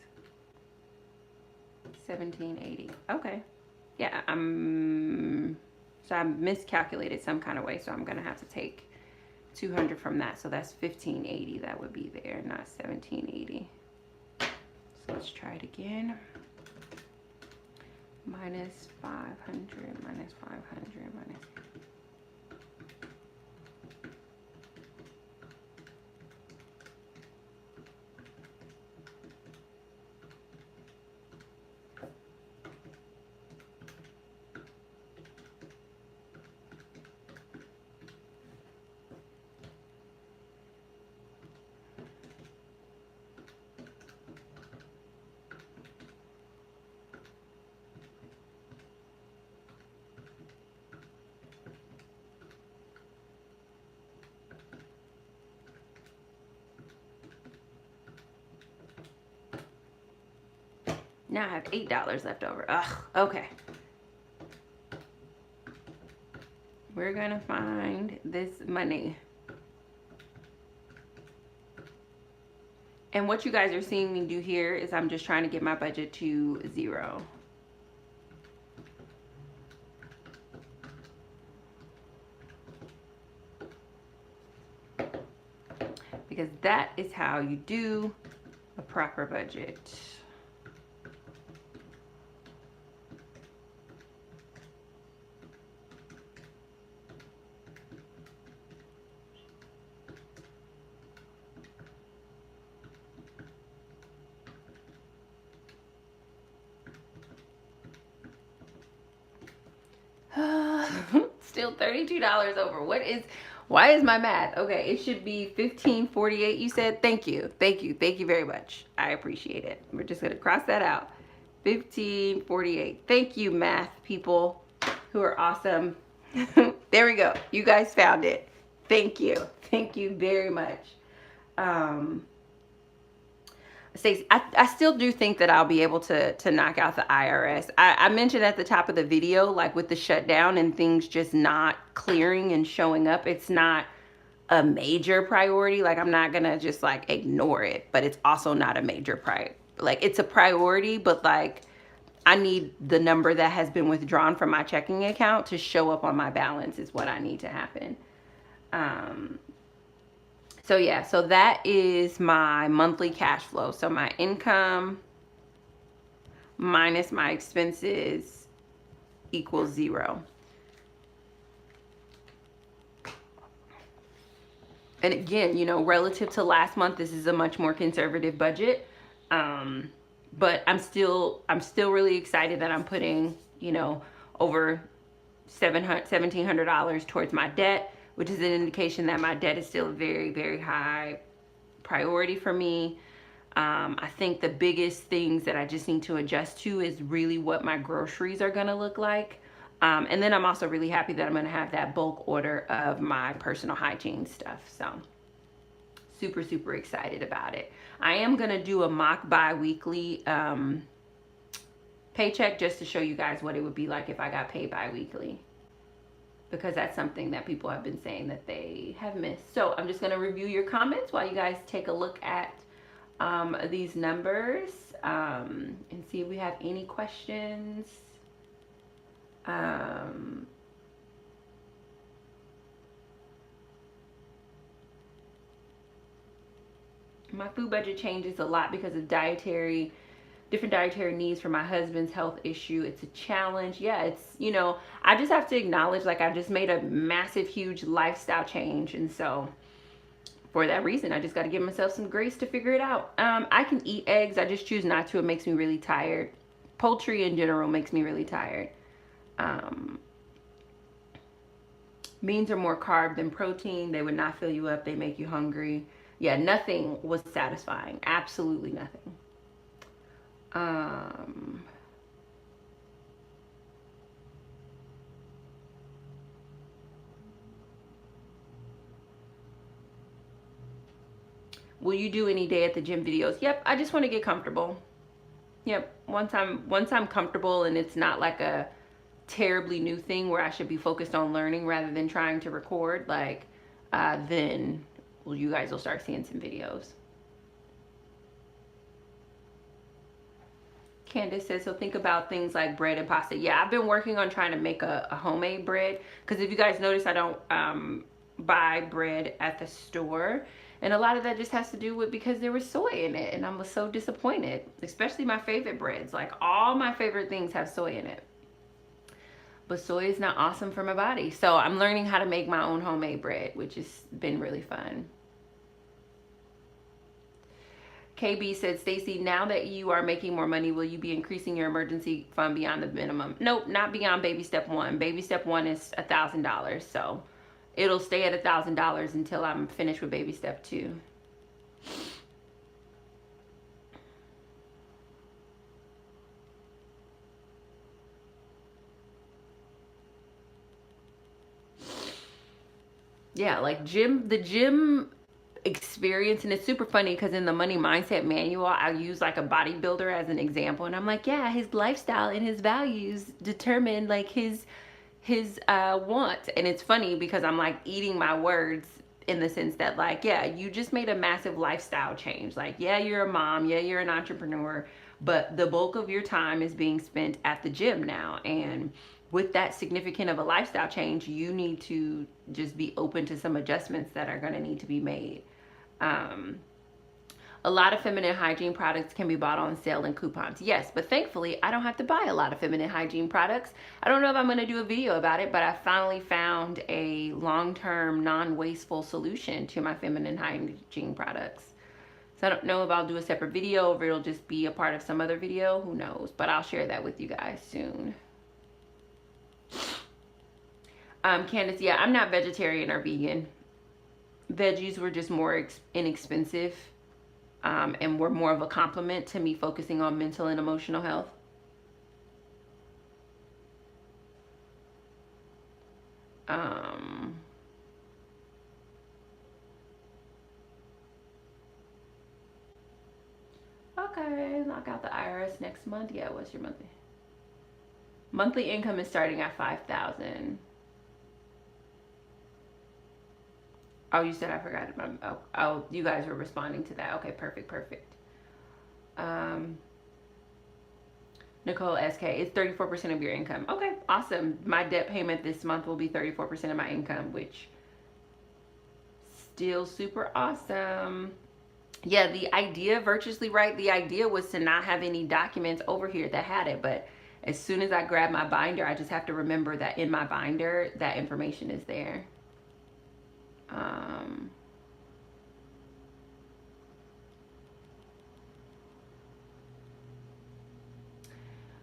1780. Okay. Yeah, so I miscalculated some kind of way, so I'm gonna have to take 200 from that. So that's 1580 that would be there, not 1780. So let's try it again. Minus 500, minus 500, minus. Now I have $8 left over. Ugh, okay. We're gonna find this money. And what you guys are seeing me do here is I'm just trying to get my budget to 0. Because that is how you do a proper budget. Still $32 over. Why is my math? Okay, it should be 1548 you said. Thank you very much. I appreciate it. We're just gonna cross that out. 1548. Thank you, math people who are awesome. There we go. You guys found it. Thank you very much. Stacey, I still do think that I'll be able to knock out the IRS. I mentioned at the top of the video, like with the shutdown and things just not clearing and showing up, it's not a major priority. Like, I'm not gonna just like ignore it, but it's also not a major priority. Like, it's a priority, but like I need the number that has been withdrawn from my checking account to show up on my balance is what I need to happen. So yeah, so that is my monthly cash flow. So my income minus my expenses equals 0. And again, you know, relative to last month, this is a much more conservative budget. But I'm still really excited that I'm putting, you know, over $1,700 towards my debt, which is an indication that my debt is still a very, very high priority for me. I think the biggest things that I just need to adjust to is really what my groceries are gonna look like. And then I'm also really happy that I'm gonna have that bulk order of my personal hygiene stuff. So super, super excited about it. I am gonna do a mock bi-weekly paycheck just to show you guys what it would be like if I got paid bi-weekly, because that's something that people have been saying that they have missed. So I'm just gonna review your comments while you guys take a look at these numbers and see if we have any questions. My food budget changes a lot because of different dietary needs for my husband's health issue. It's a challenge. Yeah, it's, you know, I just have to acknowledge, like, I just made a massive, huge lifestyle change. And so for that reason, I just got to give myself some grace to figure it out. I can eat eggs. I just choose not to. It makes me really tired. Poultry in general makes me really tired. Beans are more carb than protein. They would not fill you up. They make you hungry. Yeah, nothing was satisfying. Absolutely nothing. Will you do any day at the gym videos? Yep, I just want to get comfortable. Yep, once I'm comfortable and it's not like a terribly new thing where I should be focused on learning rather than trying to record, like, then well, you guys will start seeing some videos. Candace says, so think about things like bread and pasta. Yeah, I've been working on trying to make a homemade bread, because if you guys notice, I don't buy bread at the store. And a lot of that just has to do with because there was soy in it, and I was so disappointed, especially my favorite breads. Like, all my favorite things have soy in it. But soy is not awesome for my body. So I'm learning how to make my own homemade bread, which has been really fun. KB said, Stacey, now that you are making more money, will you be increasing your emergency fund beyond the minimum? Nope, not beyond baby step 1. Baby step 1 is $1,000. So it'll stay at $1,000 until I'm finished with baby step 2. Yeah, like the gym experience, and it's super funny because in the money mindset manual I use like a bodybuilder as an example, and I'm like, yeah, his lifestyle and his values determine like his wants. And it's funny because I'm like eating my words in the sense that, like, yeah, you just made a massive lifestyle change. Like, yeah, you're a mom, yeah, you're an entrepreneur, but the bulk of your time is being spent at the gym now. And with that significant of a lifestyle change, you need to just be open to some adjustments that are going to need to be made. A lot of feminine hygiene products can be bought on sale and coupons. Yes, but thankfully I don't have to buy a lot of feminine hygiene products. I don't know if I'm going to do a video about it, but I finally found a long-term non-wasteful solution to my feminine hygiene products. So I don't know if I'll do a separate video or if it'll just be a part of some other video. Who knows? But I'll share that with you guys soon. Candace, yeah, I'm not vegetarian or vegan. Veggies were just more inexpensive, and were more of a compliment to me focusing on mental and emotional health. Okay, knock out the IRS next month. Yeah, what's your monthly? Monthly income is starting at $5,000. Oh, you said I forgot. Oh, you guys were responding to that. Okay, perfect. Nicole SK, it's 34% of your income. Okay, awesome. My debt payment this month will be 34% of my income, which still super awesome. Yeah, the idea, Virtuously Right, the idea was to not have any documents over here that had it, but as soon as I grab my binder, I just have to remember that in my binder, that information is there.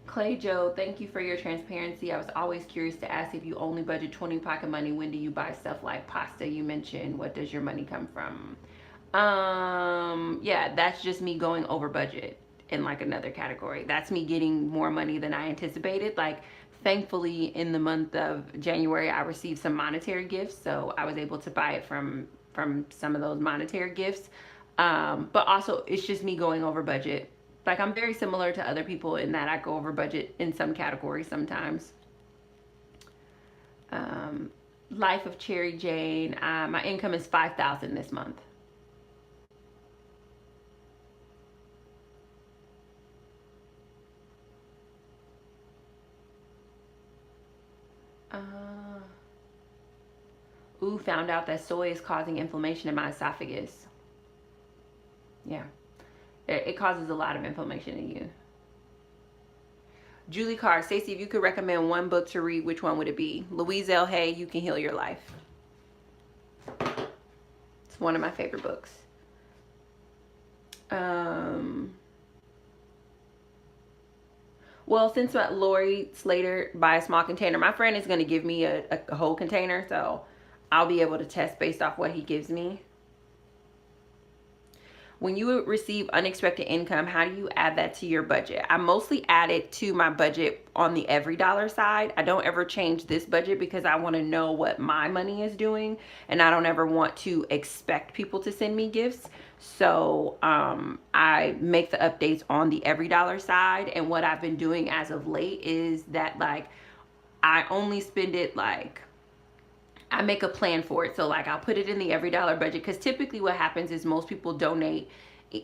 Clay Joe, thank you for your transparency. I was always curious to ask, if you only budget 20 pocket money, when do you buy stuff like pasta? You mentioned, what does your money come from? Yeah, that's just me going over budget in like another category. That's me getting more money than I anticipated. Like, thankfully in the month of January, I received some monetary gifts, so I was able to buy it from some of those monetary gifts. But also it's just me going over budget. Like, I'm very similar to other people in that I go over budget in some categories sometimes. Life of Cherry Jane, my income is $5,000 this month. Ooh, found out that soy is causing inflammation in my esophagus. Yeah, it causes a lot of inflammation in you. Julie Carr, Stacey, if you could recommend one book to read, which one would it be? Louise L. Hay, You Can Heal Your Life. It's one of my favorite books. Well, since Lori Slater buy a small container, my friend is going to give me a whole container, so I'll be able to test based off what he gives me. When you receive unexpected income, how do you add that to your budget? I mostly add it to my budget on the every dollar side. I don't ever change this budget because I want to know what my money is doing, and I don't ever want to expect people to send me gifts. So I make the updates on the every dollar side, and what I've been doing as of late is that, like, I only spend it, like, I make a plan for it. So, like, I'll put it in the every dollar budget, because typically what happens is most people donate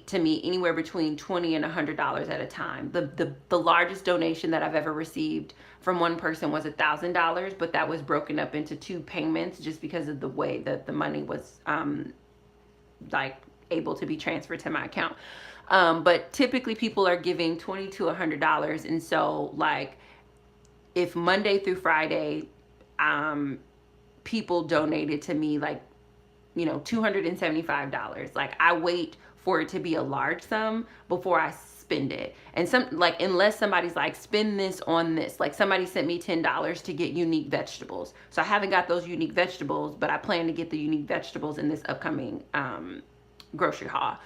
to me anywhere between $20 and $100 at a time. The largest donation that I've ever received from one person was $1,000, but that was broken up into 2 payments just because of the way that the money was like able to be transferred to my account. But typically people are giving $20 to $100, and so, like, if Monday through Friday people donated to me, like, you know, $275, like, I wait for it to be a large sum before I spend it. And some, like, unless somebody's like, spend this on this, like, somebody sent me $10 to get unique vegetables, so I haven't got those unique vegetables, but I plan to get the unique vegetables in this upcoming grocery haul.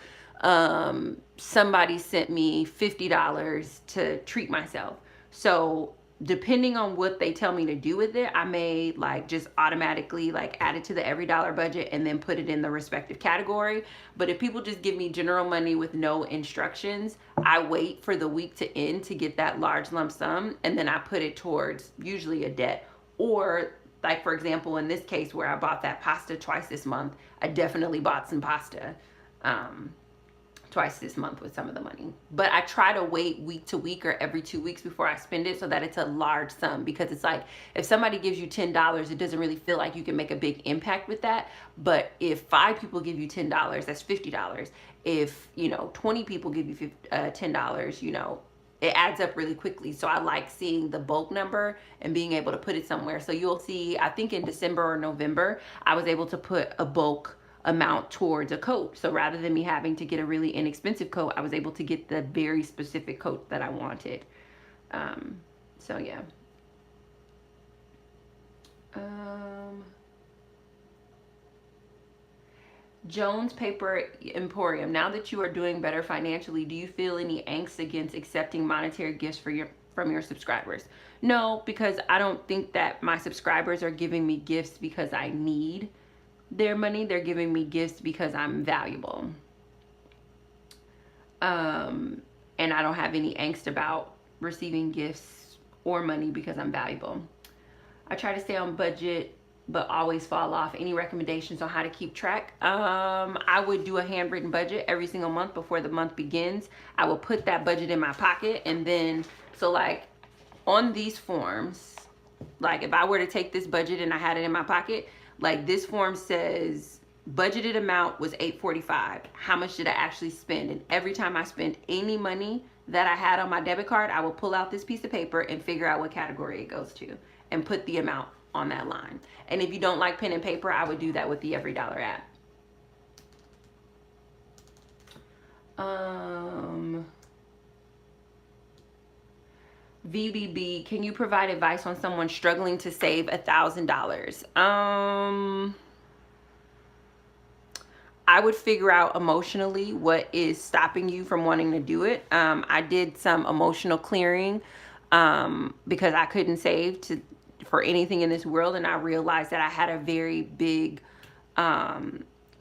Somebody sent me $50 to treat myself. So depending on what they tell me to do with it, I may, like, just automatically, like, add it to the every dollar budget and then put it in the respective category. But if people just give me general money with no instructions, I wait for the week to end to get that large lump sum, and then I put it towards usually a debt. Or, like, for example, in this case where I bought that pasta twice this month, I definitely bought some pasta twice this month with some of the money. But I try to wait week to week or every 2 weeks before I spend it, so that it's a large sum, because it's like, if somebody gives you $10, it doesn't really feel like you can make a big impact with that. But if 5 people give you $10, that's $50. If, you know, 20 people give you $10, you know, it adds up really quickly. So I like seeing the bulk number and being able to put it somewhere. So you'll see, I think in December or November, I was able to put a bulk amount towards a coat. So rather than me having to get a really inexpensive coat, I was able to get the very specific coat that I wanted. So yeah. Jones Paper Emporium, now that you are doing better financially, do you feel any angst against accepting monetary gifts from your subscribers? No, because I don't think that my subscribers are giving me gifts because I need their money. They're giving me gifts because I'm valuable. And I don't have any angst about receiving gifts or money because I'm valuable. I try to stay on budget but always fall off. Any recommendations on how to keep track? I would do a handwritten budget every single month before the month begins. I will put that budget in my pocket, and then, so, like, on these forms, like, if I were to take this budget and I had it in my pocket, like, this form says budgeted amount was $845. How much did I actually spend? And every time I spend any money that I had on my debit card, I will pull out this piece of paper and figure out what category it goes to and put the amount on that line. And if you don't like pen and paper, I would do that with the Every Dollar app. VBB, can you provide advice on someone struggling to save $1,000? I would figure out emotionally what is stopping you from wanting to do it. I did some emotional clearing because I couldn't save for anything in this world, and I realized that I had a very big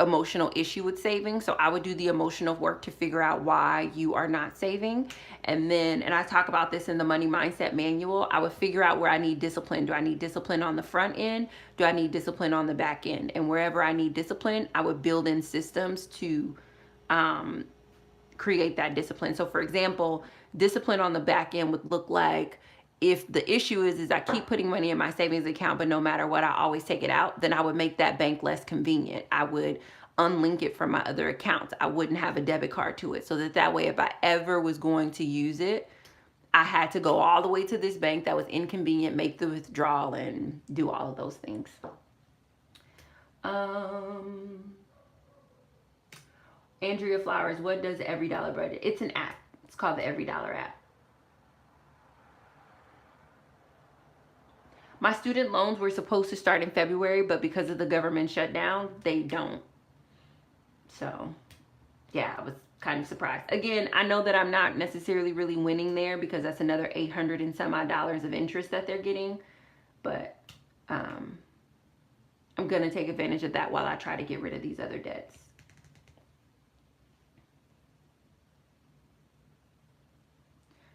emotional issue with saving. So I would do the emotional work to figure out why you are not saving. And then, and I talk about this in the Money Mindset Manual, I would figure out where I need discipline. Do I need discipline on the front end? Do I need discipline on the back end? And wherever I need discipline, I would build in systems to create that discipline. So for example, discipline on the back end would look like, if the issue is I keep putting money in my savings account, but no matter what, I always take it out, then I would make that bank less convenient. I would unlink it from my other accounts. I wouldn't have a debit card to it, so that way, if I ever was going to use it, I had to go all the way to this bank that was inconvenient, make the withdrawal, and do all of those things. Andrea Flowers, what does Every Dollar budget? It's an app. It's called the Every Dollar app. My student loans were supposed to start in February, but because of the government shutdown, they don't. So, yeah, I was kind of surprised. Again, I know that I'm not necessarily really winning there because that's another $800 and some odd of interest that they're getting. But I'm going to take advantage of that while I try to get rid of these other debts.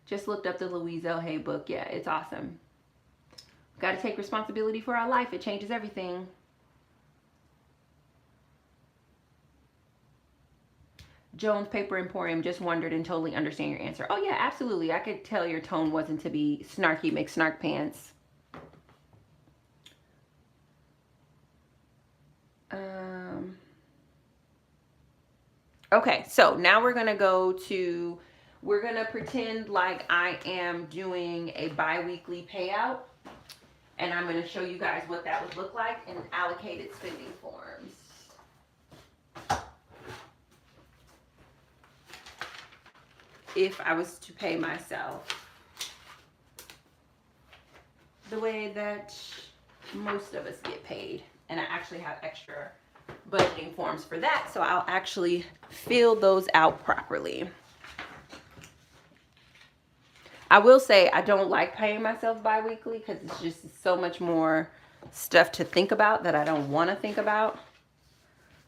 Just looked up the Louise L. Hay book. Yeah, it's awesome. Got to take responsibility for our life. It changes everything. Jones Paper Emporium, just wondered and totally understand your answer. Oh yeah, absolutely. I could tell your tone wasn't to be snarky McSnark pants. Okay, so now we're gonna we're gonna pretend like I am doing a bi-weekly payout. And I'm going to show you guys what that would look like in allocated spending forms. If I was to pay myself the way that most of us get paid. And I actually have extra budgeting forms for that, so I'll actually fill those out properly. I will say I don't like paying myself bi-weekly because it's just so much more stuff to think about that I don't want to think about.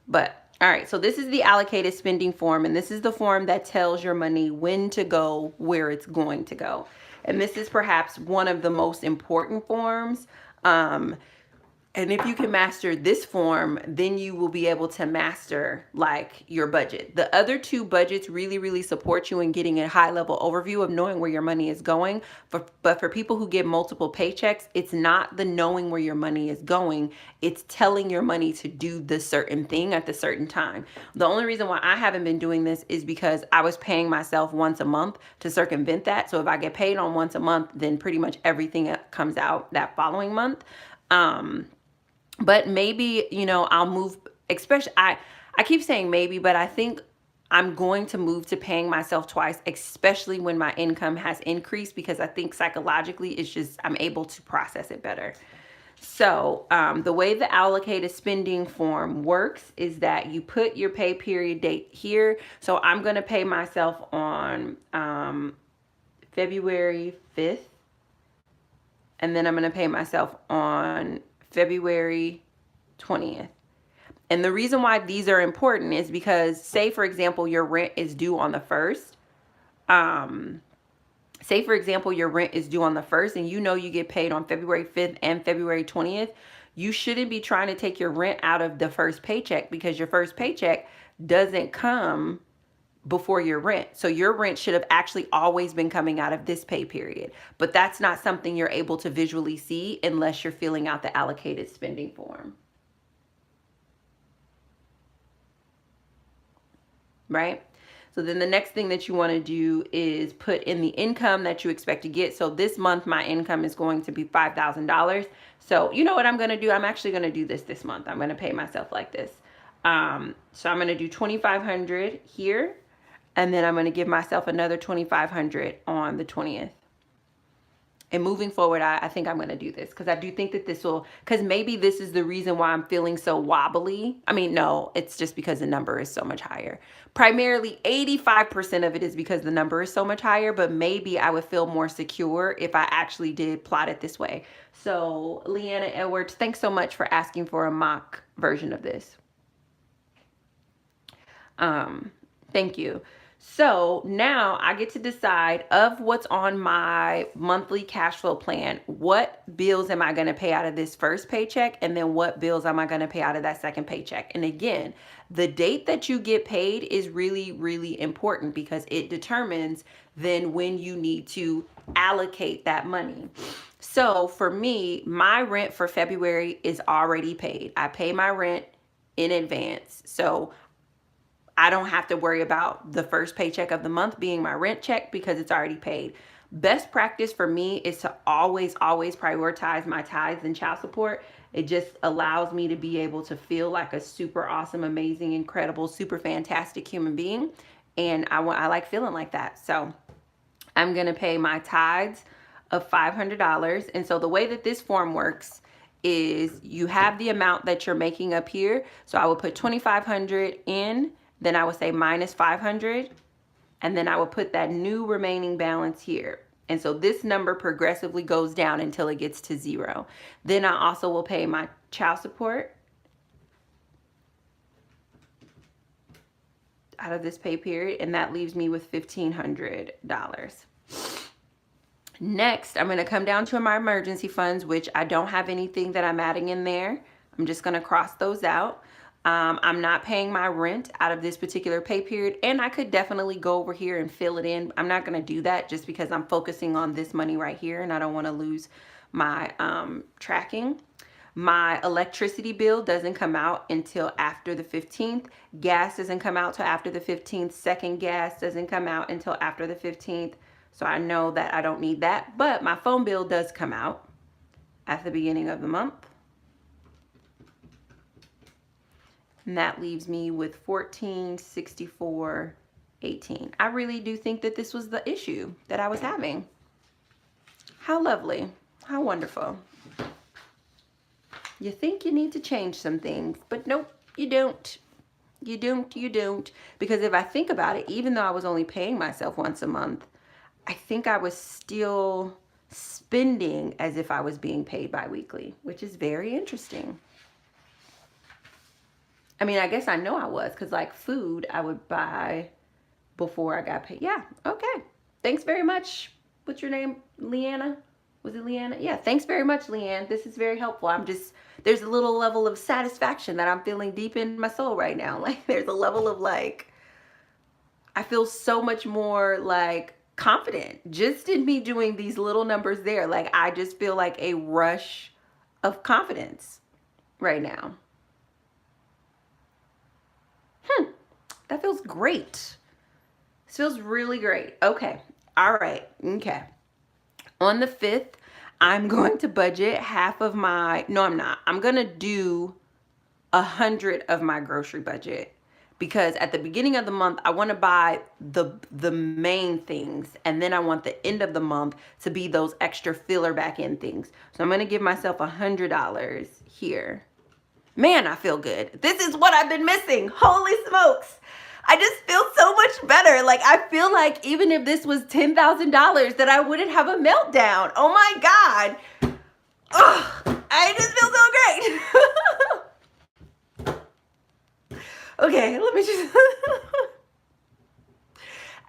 But, all right, so this is the allocated spending form, and this is the form that tells your money when to go, where it's going to go. And this is perhaps one of the most important forms. And if you can master this form, then you will be able to master like your budget. The other two budgets really support you in getting a high level overview of knowing where your money is going. But for people who get multiple paychecks, it's not the knowing where your money is going. It's telling your money to do the certain thing at the certain time. The only reason why I haven't been doing this is because I was paying myself once a month to circumvent that. So if I get paid on once a month, then pretty much everything comes out that following month. But maybe, you know, I'll move, especially, I keep saying maybe, but I think I'm going to move to paying myself twice, especially when my income has increased, because I think psychologically it's just, I'm able to process it better. So the way the allocated spending form works is that you put your pay period date here. So I'm going to pay myself on February 5th. And then I'm going to pay myself on February 20th. And the reason why these are important is because, say, for example, your rent is due on the 1st. Say, for example, your rent is due on the 1st and you know you get paid on February 5th and February 20th. You shouldn't be trying to take your rent out of the first paycheck because your first paycheck doesn't come before your rent. So your rent should have actually always been coming out of this pay period. But that's not something you're able to visually see unless you're filling out the allocated spending form. Right? So then the next thing that you want to do is put in the income that you expect to get. So this month, my income is going to be $5,000. So you know what I'm going to do? I'm actually going to do this month. I'm going to pay myself like this. So I'm going to do $2,500 here. And then I'm going to give myself another $2,500 on the 20th. And moving forward, I think I'm going to do this because I do think that this will, because maybe this is the reason why I'm feeling so wobbly. I mean, no, it's just because the number is so much higher. Primarily 85% of it is because the number is so much higher, but maybe I would feel more secure if I actually did plot it this way. So Leanna Edwards, thanks so much for asking for a mock version of this. Thank you. So now I get to decide of what's on my monthly cash flow plan. What bills am I going to pay out of this first paycheck? And then what bills am I going to pay out of that second paycheck? And again, the date that you get paid is really important because it determines then when you need to allocate that money. So for me, my rent for February is already paid. I pay my rent in advance. So I don't have to worry about the first paycheck of the month being my rent check because it's already paid. Best practice for me is to always prioritize my tithes and child support. It just allows me to be able to feel like a super awesome, amazing, incredible, super fantastic human being. And I like feeling like that. So I'm going to pay my tithes of $500. And so the way that this form works is you have the amount that you're making up here. So I would put 2,500 in, then I would say minus 500, and then I would put that new remaining balance here. And so this number progressively goes down until it gets to 0. Then I also will pay my child support out of this pay period, and that leaves me with $1,500. Next, I'm going to come down to my emergency funds, which I don't have anything that I'm adding in there. I'm just going to cross those out. I'm not paying my rent out of this particular pay period, and I could definitely go over here and fill it in. I'm not going to do that just because I'm focusing on this money right here, and I don't want to lose my tracking. My electricity bill doesn't come out until after the 15th. Gas doesn't come out till after the 15th. Second gas doesn't come out until after the 15th. So I know that I don't need that. But my phone bill does come out at the beginning of the month. And that leaves me with $1464.18. I really do think that this was the issue that I was having. How lovely. How wonderful. You think you need to change some things, but nope, you don't. You don't. Because if I think about it, even though I was only paying myself once a month, I think I was still spending as if I was being paid bi-weekly, which is very interesting. I mean, I guess I know I was, because like food I would buy before I got paid. Yeah, okay. Thanks very much. What's your name? Leanna? Was it Leanna? Yeah, thanks very much, Leanne. This is very helpful. There's a little level of satisfaction that I'm feeling deep in my soul right now. Like there's a level of like, I feel so much more like confident just in me doing these little numbers there. Like I just feel like a rush of confidence right now. That feels great. This feels really great. Okay. All right. Okay. On the 5th, I'm going to budget half of my, no, I'm not. I'm going to do 100 of my grocery budget, because at the beginning of the month, I want to buy the main things, and then I want the end of the month to be those extra filler back end things. So I'm going to give myself $100 here. Man, I feel good. This is what I've been missing. Holy smokes. I just feel so much better. Like I feel like even if this was $10,000 that I wouldn't have a meltdown. Oh my God. Oh, I just feel so great. Okay, let me just...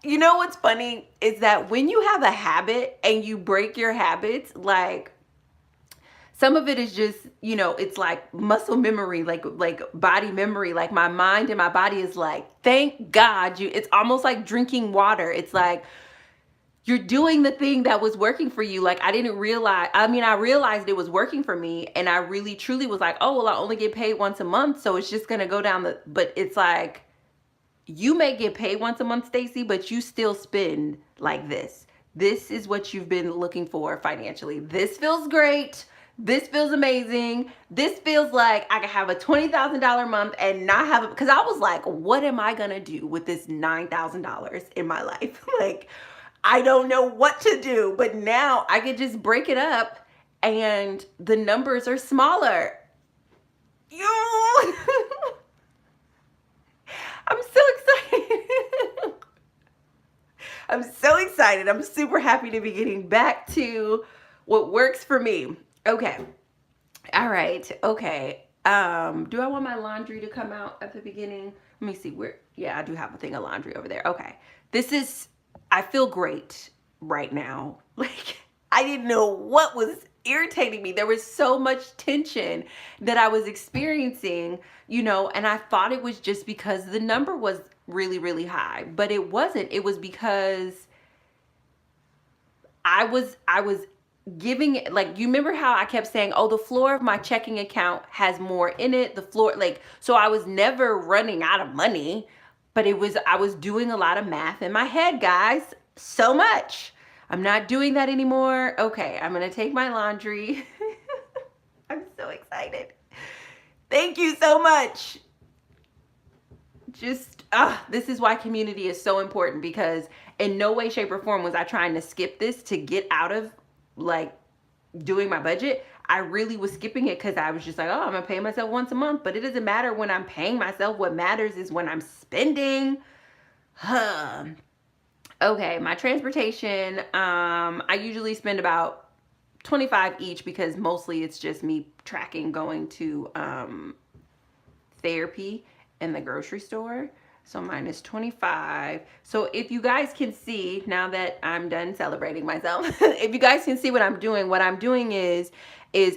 You know what's funny is that when you have a habit and you break your habits, like some of it is just, you know, it's like muscle memory, like body memory. Like my mind and my body is like, thank God it's almost like drinking water. It's like you're doing the thing that was working for you. Like I didn't realize, I realized it was working for me, and I really truly was like, oh, well, I only get paid once a month, so it's just going to go down but it's like, you may get paid once a month, Stacey, but you still spend like this. This is what you've been looking for financially. This feels great. This feels amazing. This feels like I could have a $20,000 month and not have it, because I was like, what am I going to do with this $9,000 in my life? Like, I don't know what to do, but now I could just break it up and the numbers are smaller. I'm so excited. I'm so excited. I'm super happy to be getting back to what works for me. Okay. All right. Okay. Do I want my laundry to come out at the beginning? Let me see where. Yeah, I do have a thing of laundry over there. Okay. I feel great right now. Like I didn't know what was irritating me. There was so much tension that I was experiencing, you know, and I thought it was just because the number was really, really high, but it wasn't. It was because I was giving it, like, you remember how I kept saying, oh, the floor of my checking account has more in it, the floor, like, so I was never running out of money, but I was doing a lot of math in my head, guys, so much. I'm not doing that anymore. Okay, I'm gonna take my laundry. I'm so excited. Thank you so much. Just, this is why community is so important, because in no way, shape, or form was I trying to skip this to get out of like doing my budget. I really was skipping it because I was just like, oh, I'm gonna pay myself once a month. But it doesn't matter when I'm paying myself. What matters is when I'm spending. Okay, my transportation, I usually spend about 25 each, because mostly it's just me tracking going to therapy in the grocery store. So mine is 25. So if you guys can see, now that I'm done celebrating myself, if you guys can see what I'm doing is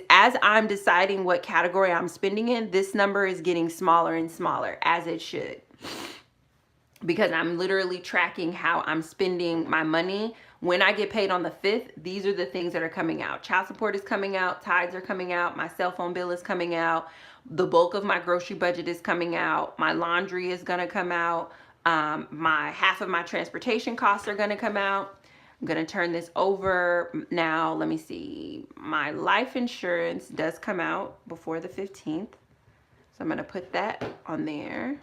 as I'm deciding what category I'm spending in, this number is getting smaller and smaller, as it should. Because I'm literally tracking how I'm spending my money. When I get paid on the 5th, these are the things that are coming out. Child support is coming out, tithes are coming out, my cell phone bill is coming out, the bulk of my grocery budget is coming out, my laundry is gonna come out, my half of my transportation costs are gonna come out. I'm gonna turn this over now. Let me see. My life insurance does come out before the 15th. So I'm gonna put that on there.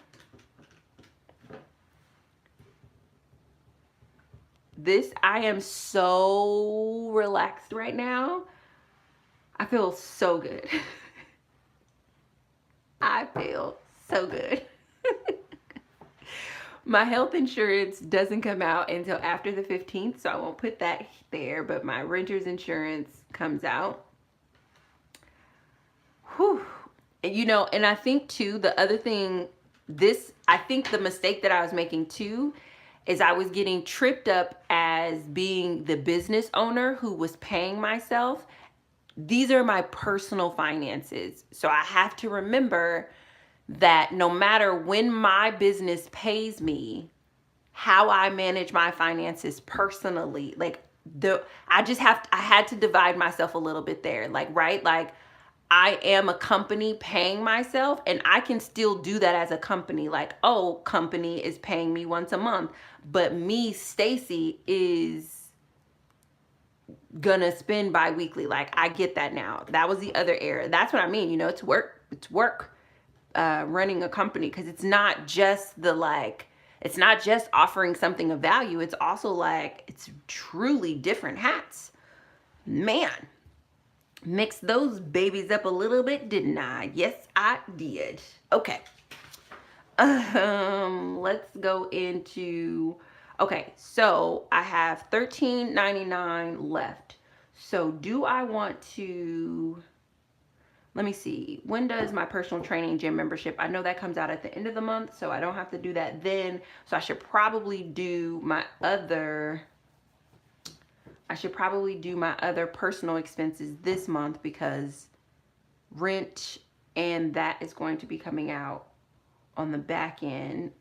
I am so relaxed right now. I feel so good. I feel so good. My health insurance doesn't come out until after the 15th, so I won't put that there, but my renter's insurance comes out. Whew. And, you know, and I think too, the other thing, I think the mistake that I was making too, is I was getting tripped up as being the business owner who was paying myself. These are my personal finances. So I have to remember that no matter when my business pays me, how I manage my finances personally, like I had to divide myself a little bit there. Like, right? Like, I am a company paying myself, and I can still do that as a company. Like, oh, company is paying me once a month, but me, Stacey, is gonna spend bi-weekly. Like, I get that now. That was the other error. That's what I mean. You know, it's work. It's work running a company, because it's not just it's not just offering something of value. It's also like, it's truly different hats. Man. Mixed those babies up a little bit, didn't I? Yes, I did. Okay. Let's go into, okay, so I have $13.99 left. So do I want to, let me see, when does my personal training gym membership, I know that comes out at the end of the month, so I don't have to do that then. So I should probably do my other personal expenses this month, because rent and that is going to be coming out on the back end.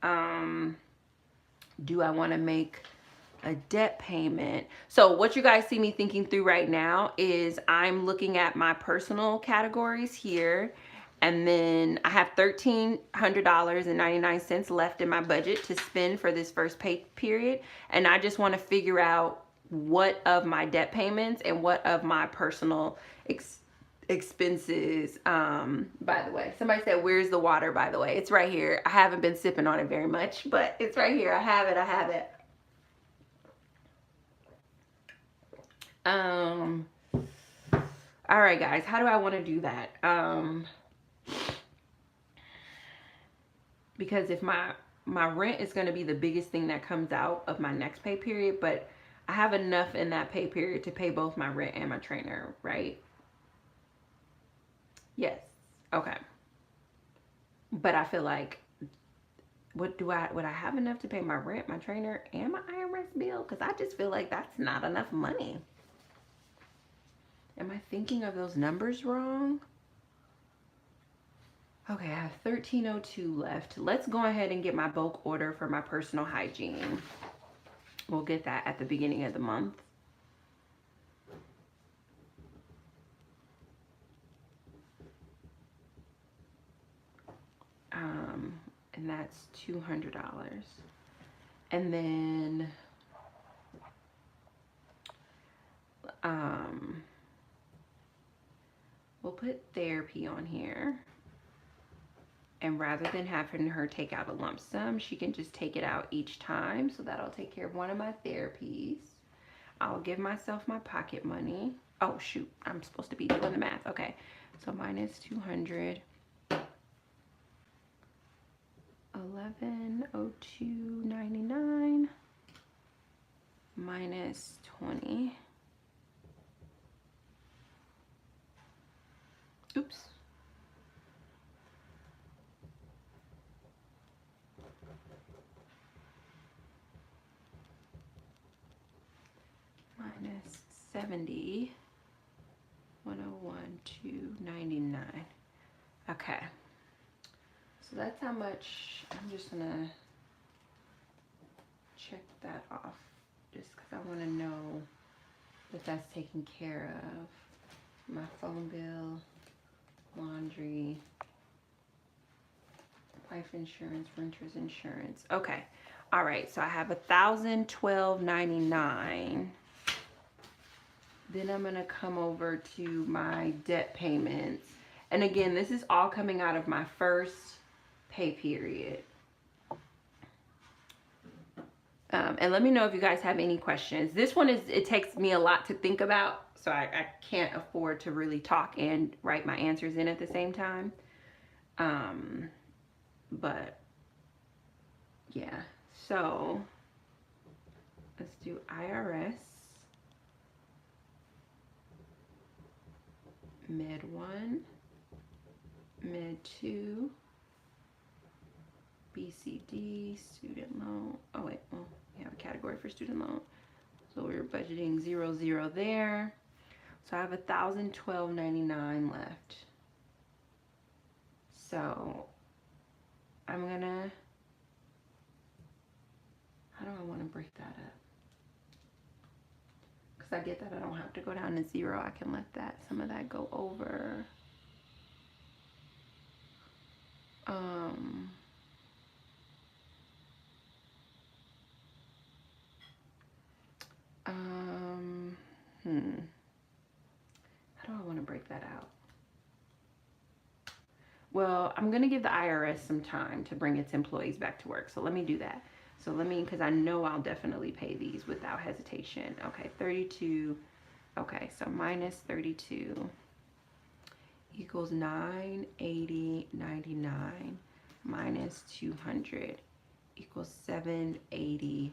Do I want to make a debt payment? So what you guys see me thinking through right now is I'm looking at my personal categories here, and then I have $1,300.99 left in my budget to spend for this first pay period, and I just want to figure out what of my debt payments and what of my personal expenses. By the way, somebody said, where's the water? By the way, it's right here. I haven't been sipping on it very much, but it's right here. I have it. All right, guys, how do I want to do that? Because if my rent is going to be the biggest thing that comes out of my next pay period, but I have enough in that pay period to pay both my rent and my trainer, right? Yes. Okay. But I feel like, would I have enough to pay my rent, my trainer, and my IRS bill? Because I just feel like that's not enough money. Am I thinking of those numbers wrong? Okay, I have $13.02 left. Let's go ahead and get my bulk order for my personal hygiene. We'll get that at the beginning of the month. And that's $200. And then We'll put therapy on here. And rather than having her take out a lump sum, she can just take it out each time. So that'll take care of one of my therapies. I'll give myself my pocket money. Oh, shoot. I'm supposed to be doing the math. Okay. So minus 200. 1102.99 minus 20. Oops. Minus 70. 101,299. Okay. So that's how much. I'm just gonna check that off just because I want to know that that's taken care of. My phone bill, laundry, life insurance, renter's insurance. Okay. All right. So I have $1,012.99. Then I'm gonna come over to my debt payments, and again, this is all coming out of my first pay period. And let me know if you guys have any questions. This one it takes me a lot to think about, so I can't afford to really talk and write my answers in at the same time. But yeah, so let's do IRS, Med 1, Med 2, BCD, student loan. Oh wait, well, we have a category for student loan. So we're budgeting 0 there. So I have $1,012.99 left. So I'm gonna, how do I want to break that up? Because I get that I don't have to go down to 0. I can let some of that go over. How do I want to break that out? Well, I'm going to give the IRS some time to bring its employees back to work. So let me do that. So because I know I'll definitely pay these without hesitation. Okay, 32. Okay, so minus 32 equals 980.99 minus 200 equals 780.99.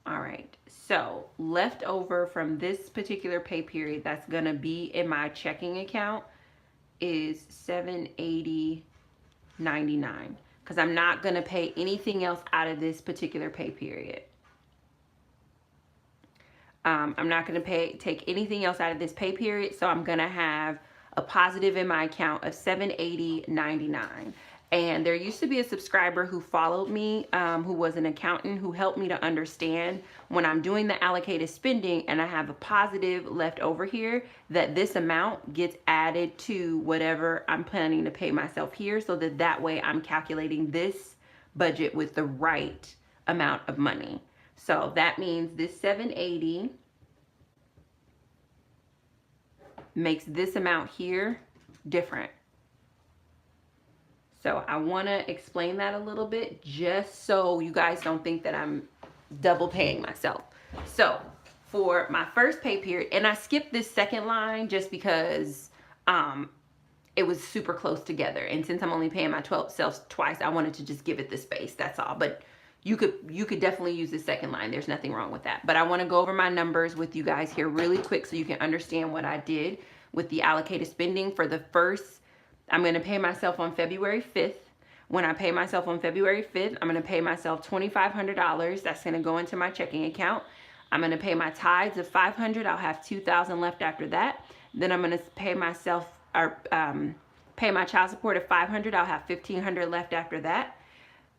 All right, so left over from this particular pay period that's gonna be in my checking account is 780.99 because I'm not gonna pay anything else out of this particular pay period. I'm not gonna take anything else out of this pay period, so I'm gonna have a positive in my account of 780.99. And there used to be a subscriber who followed me, who was an accountant, who helped me to understand when I'm doing the allocated spending and I have a positive left over here, that this amount gets added to whatever I'm planning to pay myself here, so that way I'm calculating this budget with the right amount of money. So that means this 780 makes this amount here different. So I want to explain that a little bit just so you guys don't think that I'm double paying myself. So for my first pay period, and I skipped this second line just because it was super close together. And since I'm only paying my 12 selves twice, I wanted to just give it the space. That's all. But you could definitely use the second line. There's nothing wrong with that. But I want to go over my numbers with you guys here really quick so you can understand what I did with the allocated spending. For the first, I'm going to pay myself on February 5th. When I pay myself on February 5th, I'm going to pay myself $2,500. That's going to go into my checking account. I'm going to pay my tithes of $500. I'll have $2,000 left after that. Then I'm going to pay myself, pay my child support of $500. I'll have $1,500 left after that.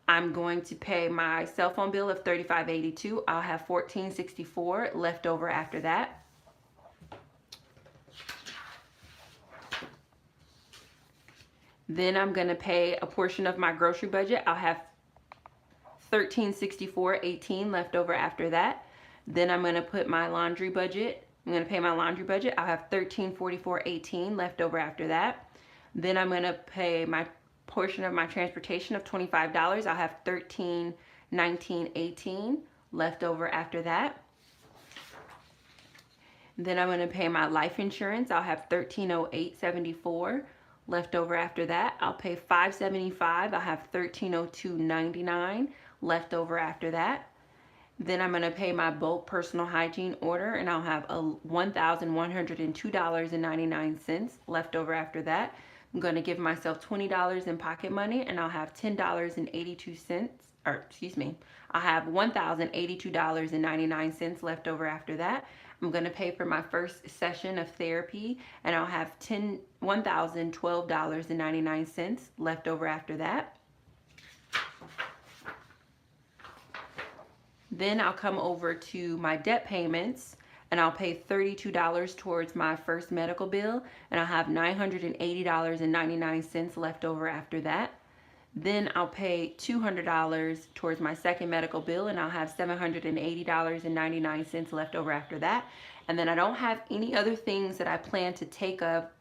I'm going to pay my cell phone bill of $35.82. I'll have $14.64 left over after that. Then I'm going to pay a portion of my grocery budget. I'll have $13.64.18 left over after that. Then I'm going to put my laundry budget I'm going to pay my laundry budget. I'll have $13.44.18 left over after that. Then I'm going to pay my portion of my transportation of $25. I'll have $13.19.18 left over after that. Then I'm going to pay my life insurance. I'll have $13.08.74 left over after that. I'll pay $5.75. I'll have $13.02.99 left over after that. Then I'm going to pay my bulk personal hygiene order, and I'll have $1,102.99 left over after that. I'm going to give myself $20 in pocket money, and I'll have $10.82, or excuse me, I'll have $1,082.99 left over after that. I'm going to pay for my first session of therapy, and I'll have $1,012.99 left over after that. Then I'll come over to my debt payments, and I'll pay $32 towards my first medical bill, and I'll have $980.99 left over after that. Then I'll pay $200 towards my second medical bill, and I'll have $780.99 left over after that. And then I don't have any other things that I plan to take out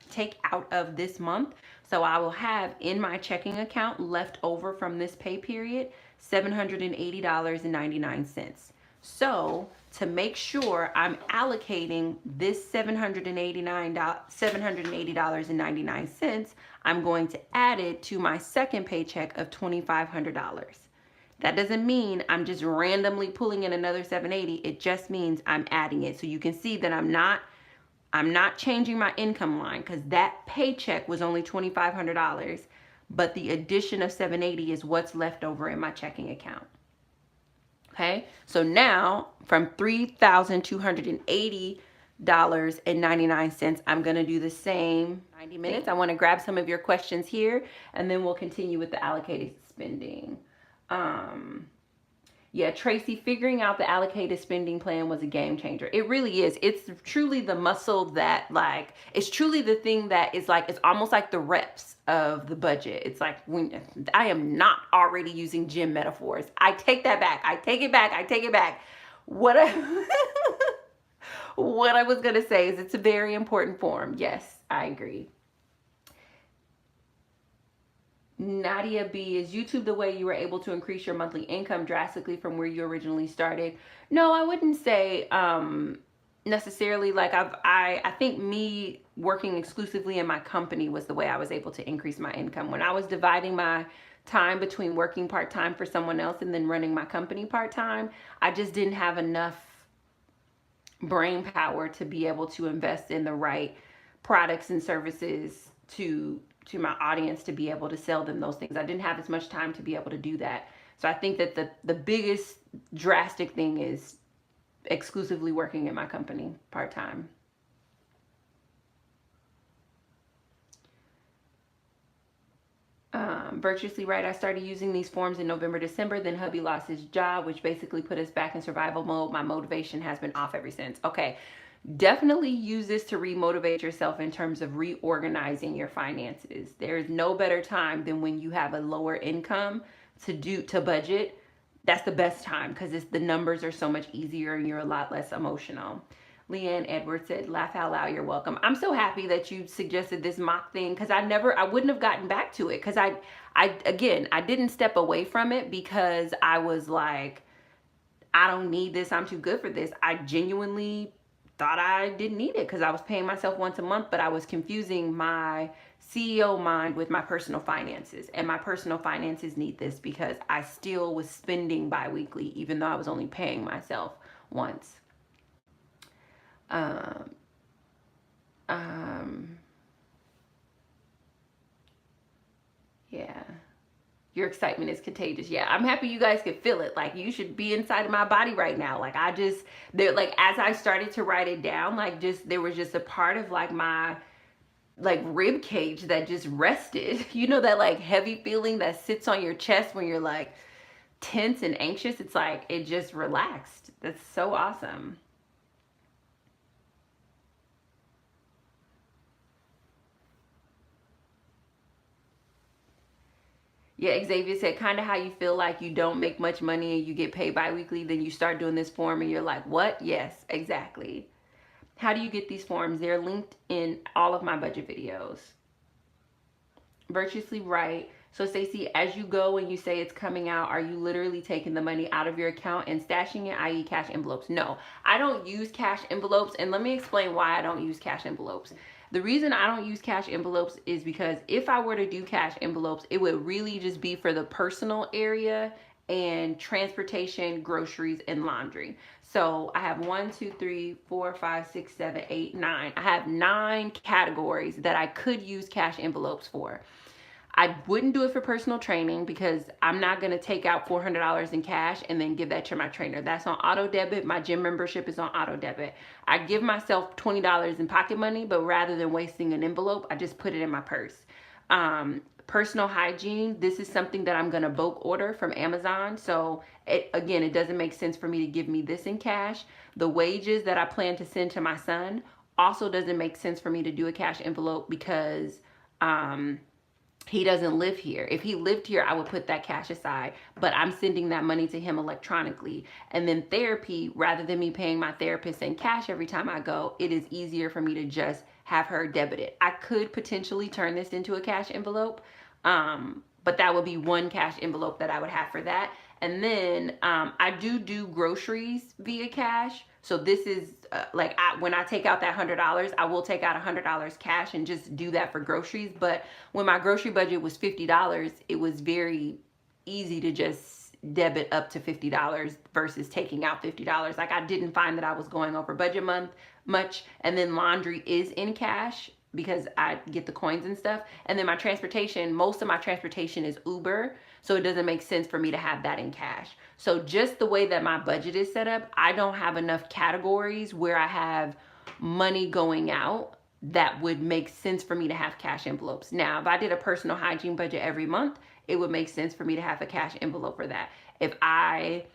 of this month. So I will have in my checking account left over from this pay period $780.99. So to make sure I'm allocating this $780.99, I'm going to add it to my second paycheck of $2,500. That doesn't mean I'm just randomly pulling in another $780. It just means I'm adding it. So you can see that I'm not changing my income line, because that paycheck was only $2,500, but the addition of $780 is what's left over in my checking account. Okay, so now from $3,280.99, I'm going to do the same 90 minutes. I want to grab some of your questions here, and then we'll continue with the allocated spending. Yeah, Tracy, figuring out the allocated spending plan was a game changer. It really is. It's truly the muscle that, like, it's truly the thing that is like, it's almost like the reps of the budget. It's like, when I am not already using gym metaphors. I take that back. I take it back. I take it back. What I was going to say is it's a very important form. Yes, I agree. Nadia B, is YouTube the way you were able to increase your monthly income drastically from where you originally started? No, I wouldn't say necessarily. Like I think me working exclusively in my company was the way I was able to increase my income. When I was dividing my time between working part-time for someone else and then running my company part-time, I just didn't have enough brain power to be able to invest in the right products and services to my audience, to be able to sell them those things. I didn't have as much time to be able to do that. So I think that the biggest drastic thing is exclusively working in my company part-time. Virtuously Right, I started using these forms in November, December, then hubby lost his job, which basically put us back in survival mode. My motivation has been off ever since. Okay. Definitely use this to remotivate yourself in terms of reorganizing your finances. There is no better time than when you have a lower income to budget. That's the best time, because the numbers are so much easier and you're a lot less emotional. Leanne Edwards said, laugh out loud, you're welcome. I'm so happy that you suggested this mock thing, because I wouldn't have gotten back to it, because I didn't step away from it because I was like, I don't need this, I'm too good for this. I genuinely thought I didn't need it because I was paying myself once a month, but I was confusing my CEO mind with my personal finances, and my personal finances need this because I still was spending bi-weekly even though I was only paying myself once. Yeah. Your excitement is contagious. Yeah, I'm happy you guys could feel it. Like, you should be inside of my body right now. Like, as I started to write it down, like, there was just a part of like my rib cage that just rested. You know, that like heavy feeling that sits on your chest when you're like tense and anxious. It's like, it just relaxed. That's so awesome. Yeah, Xavier said, kind of how you feel like you don't make much money and you get paid bi-weekly, then you start doing this form and you're like, what? Yes, exactly. How do you get these forms? They're linked in all of my budget videos. Virtuously right. So Stacey, as you go and you say it's coming out, are you literally taking the money out of your account and stashing it, i.e. cash envelopes? No, I don't use cash envelopes. And let me explain why I don't use cash envelopes. The reason I don't use cash envelopes is because if I were to do cash envelopes, it would really just be for the personal area and transportation, groceries, and laundry. So I have 1, 2, 3, 4, 5, 6, 7, 8, 9. I have 9 categories that I could use cash envelopes for. I wouldn't do it for personal training because I'm not going to take out $400 in cash and then give that to my trainer. That's on auto debit. My gym membership is on auto debit. I give myself $20 in pocket money, but rather than wasting an envelope, I just put it in my purse. Personal hygiene, this is something that I'm going to bulk order from Amazon. So it doesn't make sense for me to give me this in cash. The wages that I plan to send to my son also doesn't make sense for me to do a cash envelope because he doesn't live here. If he lived here, I would put that cash aside, but I'm sending that money to him electronically. And then therapy, rather than me paying my therapist in cash every time I go, it is easier for me to just have her debit it. I could potentially turn this into a cash envelope, but that would be one cash envelope that I would have for that. And then I do groceries via cash. So this is when I take out that $100, I will take out $100 cash and just do that for groceries. But when my grocery budget was $50, it was very easy to just debit up to $50 versus taking out $50. Like I didn't find that I was going over budget much. And then laundry is in cash because I get the coins and stuff. And then my transportation, most of my transportation is Uber. So it doesn't make sense for me to have that in cash. So just the way that my budget is set up, I don't have enough categories where I have money going out that would make sense for me to have cash envelopes. Now, if I did a personal hygiene budget every month, it would make sense for me to have a cash envelope for that. If I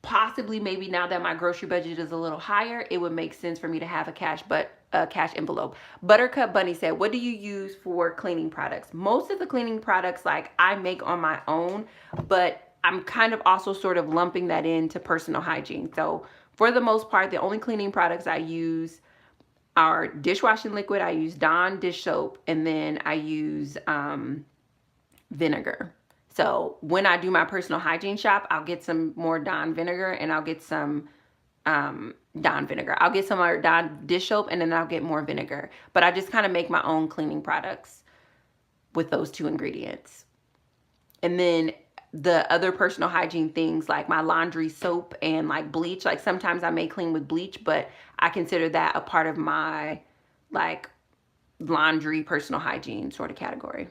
possibly, maybe now that my grocery budget is a little higher, it would make sense for me to have a cash envelope. Buttercup Bunny said, what do you use for cleaning products? Most of the cleaning products I make on my own, but I'm kind of also sort of lumping that into personal hygiene. So for the most part, the only cleaning products I use are dishwashing liquid. I use Dawn dish soap, and then I use vinegar. So when I do my personal hygiene shop, I'll get some more Dawn vinegar and I'll get some Dawn vinegar. I'll get some more Dawn dish soap and then I'll get more vinegar. But I just kind of make my own cleaning products with those 2 ingredients. And then the other personal hygiene things like my laundry soap and like bleach, like sometimes I may clean with bleach, but I consider that a part of my like laundry personal hygiene sort of category.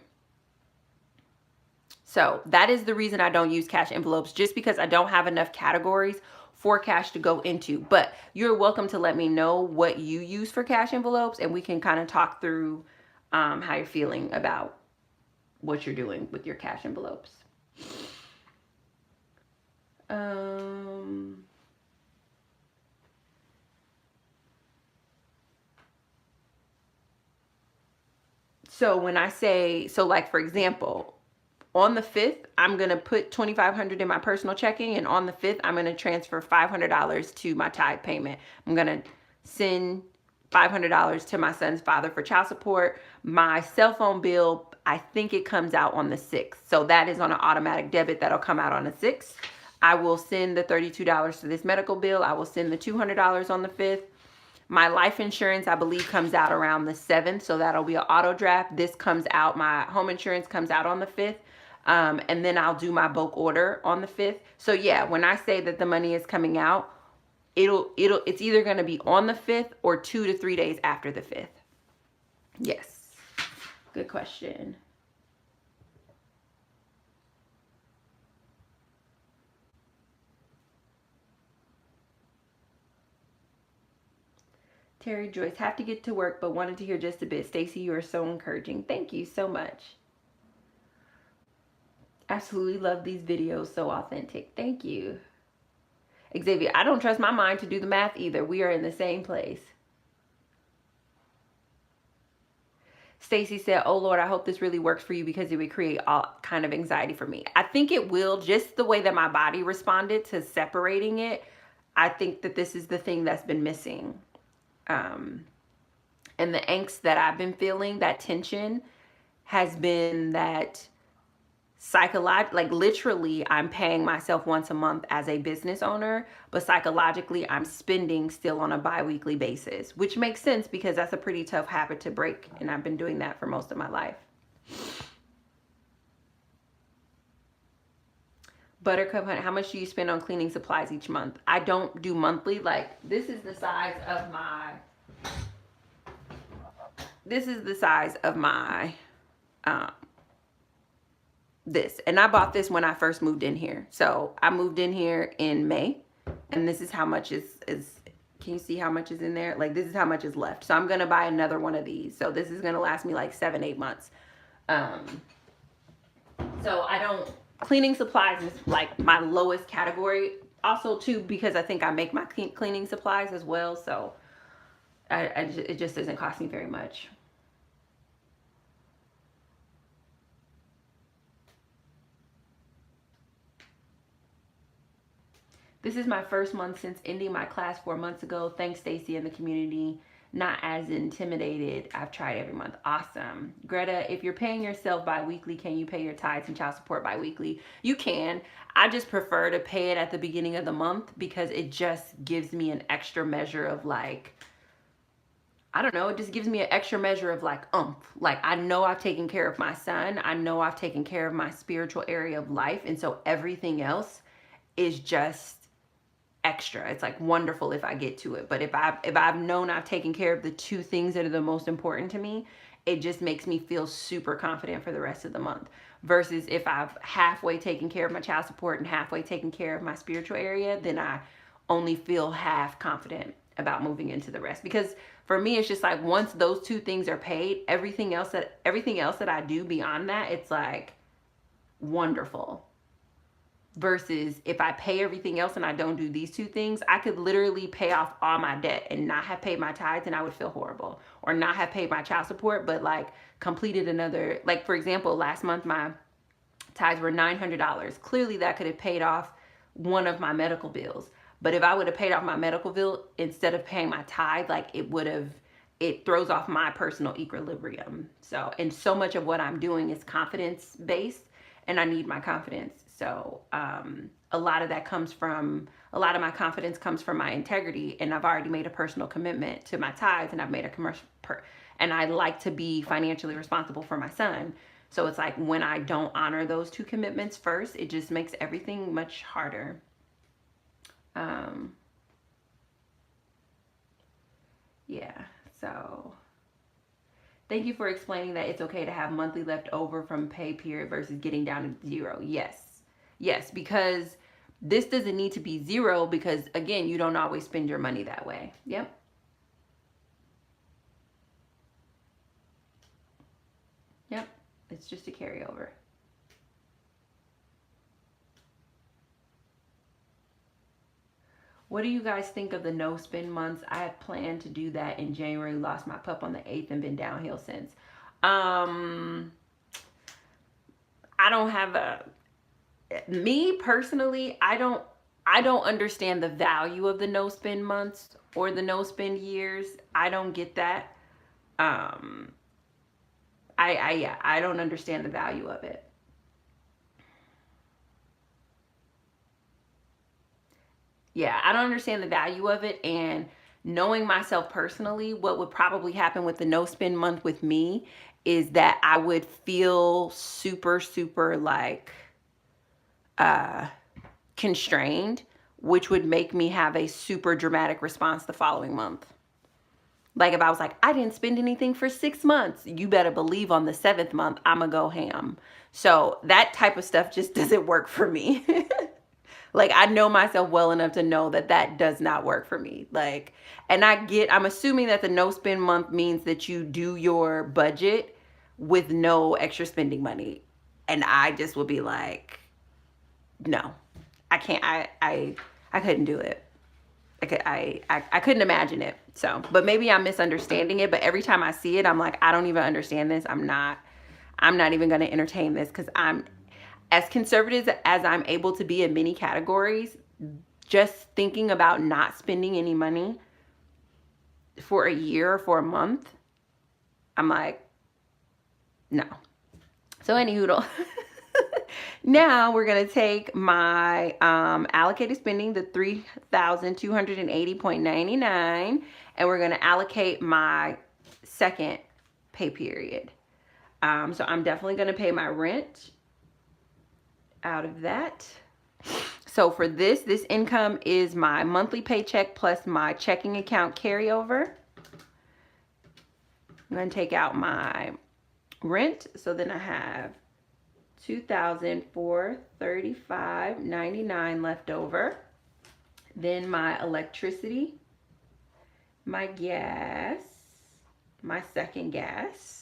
So that is the reason I don't use cash envelopes, just because I don't have enough categories for cash to go into. But you're welcome to let me know what you use for cash envelopes and we can kind of talk through how you're feeling about what you're doing with your cash envelopes. So when I say, so like for example, on the 5th, I'm going to put $2,500 in my personal checking, and on the 5th, I'm going to transfer $500 to my tithe payment. I'm going to send $500 to my son's father for child support. My cell phone bill, I think it comes out on the 6th. So that is on an automatic debit that'll come out on the 6th. I will send the $32 to this medical bill. I will send the $200 on the 5th. My life insurance, I believe, comes out around the 7th. So that'll be an auto draft. This comes out, my home insurance comes out on the 5th. And then I'll do my bulk order on the 5th. So yeah, when I say that the money is coming out, it's either going to be on the 5th or 2 to 3 days after the 5th. Yes. Good question. Terry Joyce, have to get to work, but wanted to hear just a bit. Stacey, you are so encouraging. Thank you so much. Absolutely love these videos. So authentic. Thank you. Xavier, I don't trust my mind to do the math either. We are in the same place. Stacey said, oh Lord, I hope this really works for you because it would create all kind of anxiety for me. I think it will, just the way that my body responded to separating it. I think that this is the thing that's been missing. And the angst that I've been feeling, that tension, has been that like literally I'm paying myself once a month as a business owner, but psychologically I'm spending still on a bi-weekly basis, which makes sense because that's a pretty tough habit to break, and I've been doing that for most of my life. Buttercup, how much do you spend on cleaning supplies each month? I don't do monthly. Like, this is the size of my this, and I bought this when I first moved in here. So I moved in here in May, and this is how much is can you see how much is in there? Like, this is how much is left. So I'm gonna buy another one of these. So this is gonna last me like 7-8 months. So I don't, cleaning supplies is like my lowest category. Also too, because I think I make my cleaning supplies as well. So it just doesn't cost me very much. This is my first month since ending my class 4 months ago. Thanks, Stacey and the community. Not as intimidated. I've tried every month. Awesome. Greta, if you're paying yourself bi-weekly, can you pay your tithes and child support bi-weekly? You can. I just prefer to pay it at the beginning of the month because it just gives me an extra measure of like, I don't know, it just gives me an extra measure of like Like, I know I've taken care of my son. I know I've taken care of my spiritual area of life. And so everything else is just extra. It's like wonderful if I get to it. But if I've known I've taken care of the two things that are the most important to me, it just makes me feel super confident for the rest of the month. Versus if I've halfway taken care of my child support and halfway taken care of my spiritual area, then I only feel half confident about moving into the rest. Because for me, it's just like once those two things are paid, everything else that I do beyond that, it's like wonderful. Versus if I pay everything else and I don't do these two things, I could literally pay off all my debt and not have paid my tithes and I would feel horrible. Or not have paid my child support, but like completed another, like for example, last month my tithes were $900. Clearly that could have paid off one of my medical bills. But if I would have paid off my medical bill instead of paying my tithe, like it throws off my personal equilibrium. So, and so much of what I'm doing is confidence based, and I need my confidence. So a lot of my confidence comes from my integrity, and I've already made a personal commitment to my tithes, and I've made a commercial, and I like to be financially responsible for my son. So it's like when I don't honor those two commitments first, it just makes everything much harder. Yeah, so thank you for explaining that it's okay to have monthly left over from pay period versus getting down to zero. Yes, because this doesn't need to be zero because, again, you don't always spend your money that way. Yep. It's just a carryover. What do you guys think of the no spend months? I had planned to do that in January, lost my pup on the 8th and been downhill since. I don't have me personally, I don't understand the value of the no spend months or the no spend years. I don't get that. I don't understand the value of it. Yeah, I don't understand the value of it. And knowing myself personally, what would probably happen with the no spend month with me is that I would feel super like constrained, which would make me have a super dramatic response the following month. Like if I was like, I didn't spend anything for 6 months, you better believe on the 7th month, I'm gonna go ham. So that type of stuff just doesn't work for me. Like, I know myself well enough to know that that does not work for me. Like, and I'm assuming that the no spend month means that you do your budget with no extra spending money. And I just would be like, no, I can't, I couldn't do it. I couldn't imagine it. So, but maybe I'm misunderstanding it. But every time I see it, I'm like, I don't even understand this. I'm not even going to entertain this because I'm as conservative as I'm able to be in many categories. Just thinking about not spending any money for a year or for a month, I'm like, no. So anywho, now we're going to take my allocated spending, the $3,280.99, and we're going to allocate my second pay period. So I'm definitely going to pay my rent out of that. So for this income is my monthly paycheck plus my checking account carryover. I'm going to take out my rent. So then I have $2,435.99 left over. Then my electricity, my gas, my second gas.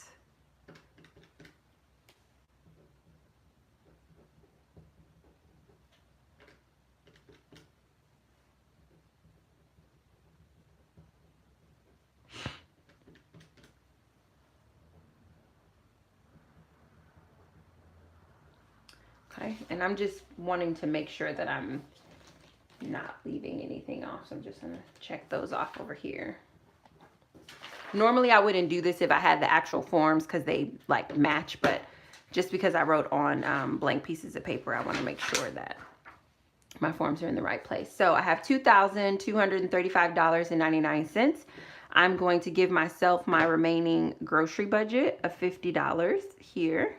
Okay, and I'm just wanting to make sure that I'm not leaving anything off, so I'm just gonna check those off over here. Normally I wouldn't do this if I had the actual forms because they like match, but just because I wrote on blank pieces of paper, I want to make sure that my forms are in the right place. So I have $2,235.99. I'm going to give myself my remaining grocery budget of $50 here.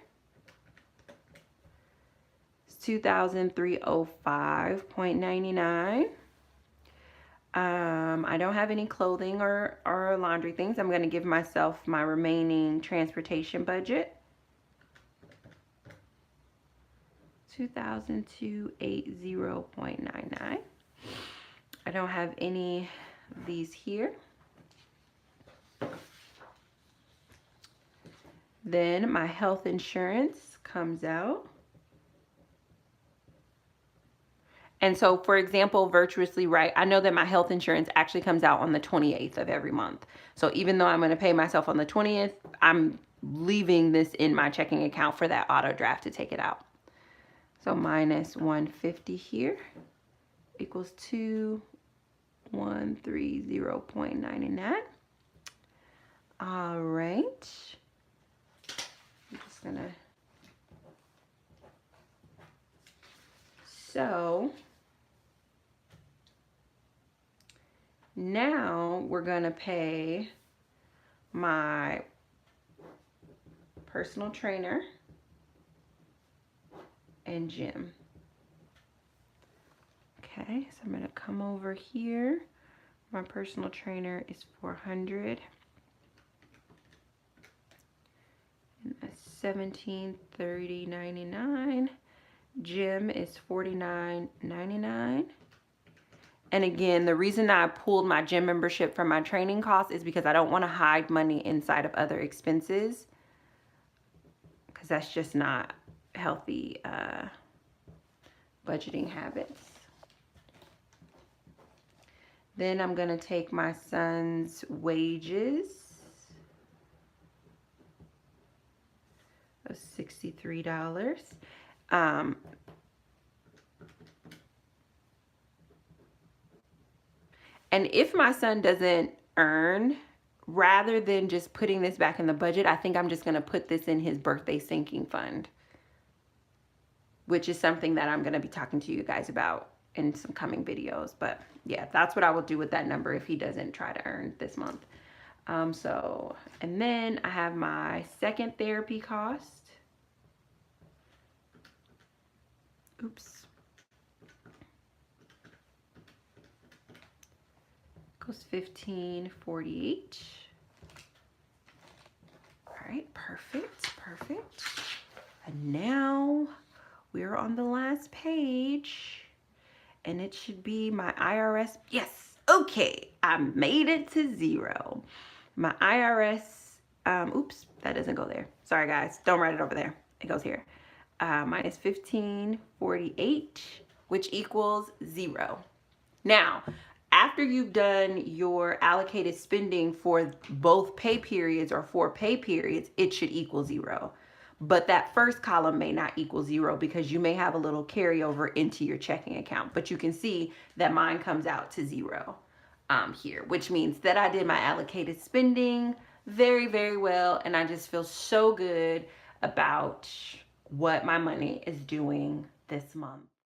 $2,305.99. I don't have any clothing or laundry things. I'm going to give myself my remaining transportation budget. $2,280.99. I don't have any of these here. Then my health insurance comes out. And so, for example, Virtuously Right, I know that my health insurance actually comes out on the 28th of every month. So even though I'm going to pay myself on the 20th, I'm leaving this in my checking account for that auto draft to take it out. So minus 150 here equals 2130.99. All right. I'm just going to. So now we're going to pay my personal trainer and gym. Okay, so I'm going to come over here. My personal trainer is $400. And that's $1730.99. Gym is $49.99. And again, the reason I pulled my gym membership from my training costs is because I don't want to hide money inside of other expenses, because that's just not healthy budgeting habits. Then I'm going to take my son's wages of $63. And if my son doesn't earn, rather than just putting this back in the budget, I think I'm just going to put this in his birthday sinking fund, which is something that I'm going to be talking to you guys about in some coming videos. But yeah, that's what I will do with that number if he doesn't try to earn this month. And then I have my second therapy cost. Oops. Goes $15.48. All right, perfect. And now we're on the last page, and it should be my IRS. Yes, okay, I made it to zero. My IRS, oops, that doesn't go there. Sorry guys, don't write it over there. It goes here. Minus $15.48, which equals zero. Now, after you've done your allocated spending for both pay periods or 4 pay periods, it should equal zero. But that first column may not equal zero because you may have a little carryover into your checking account. But you can see that mine comes out to zero. here, which means that I did my allocated spending very, very well. And I just feel so good about what my money is doing this month.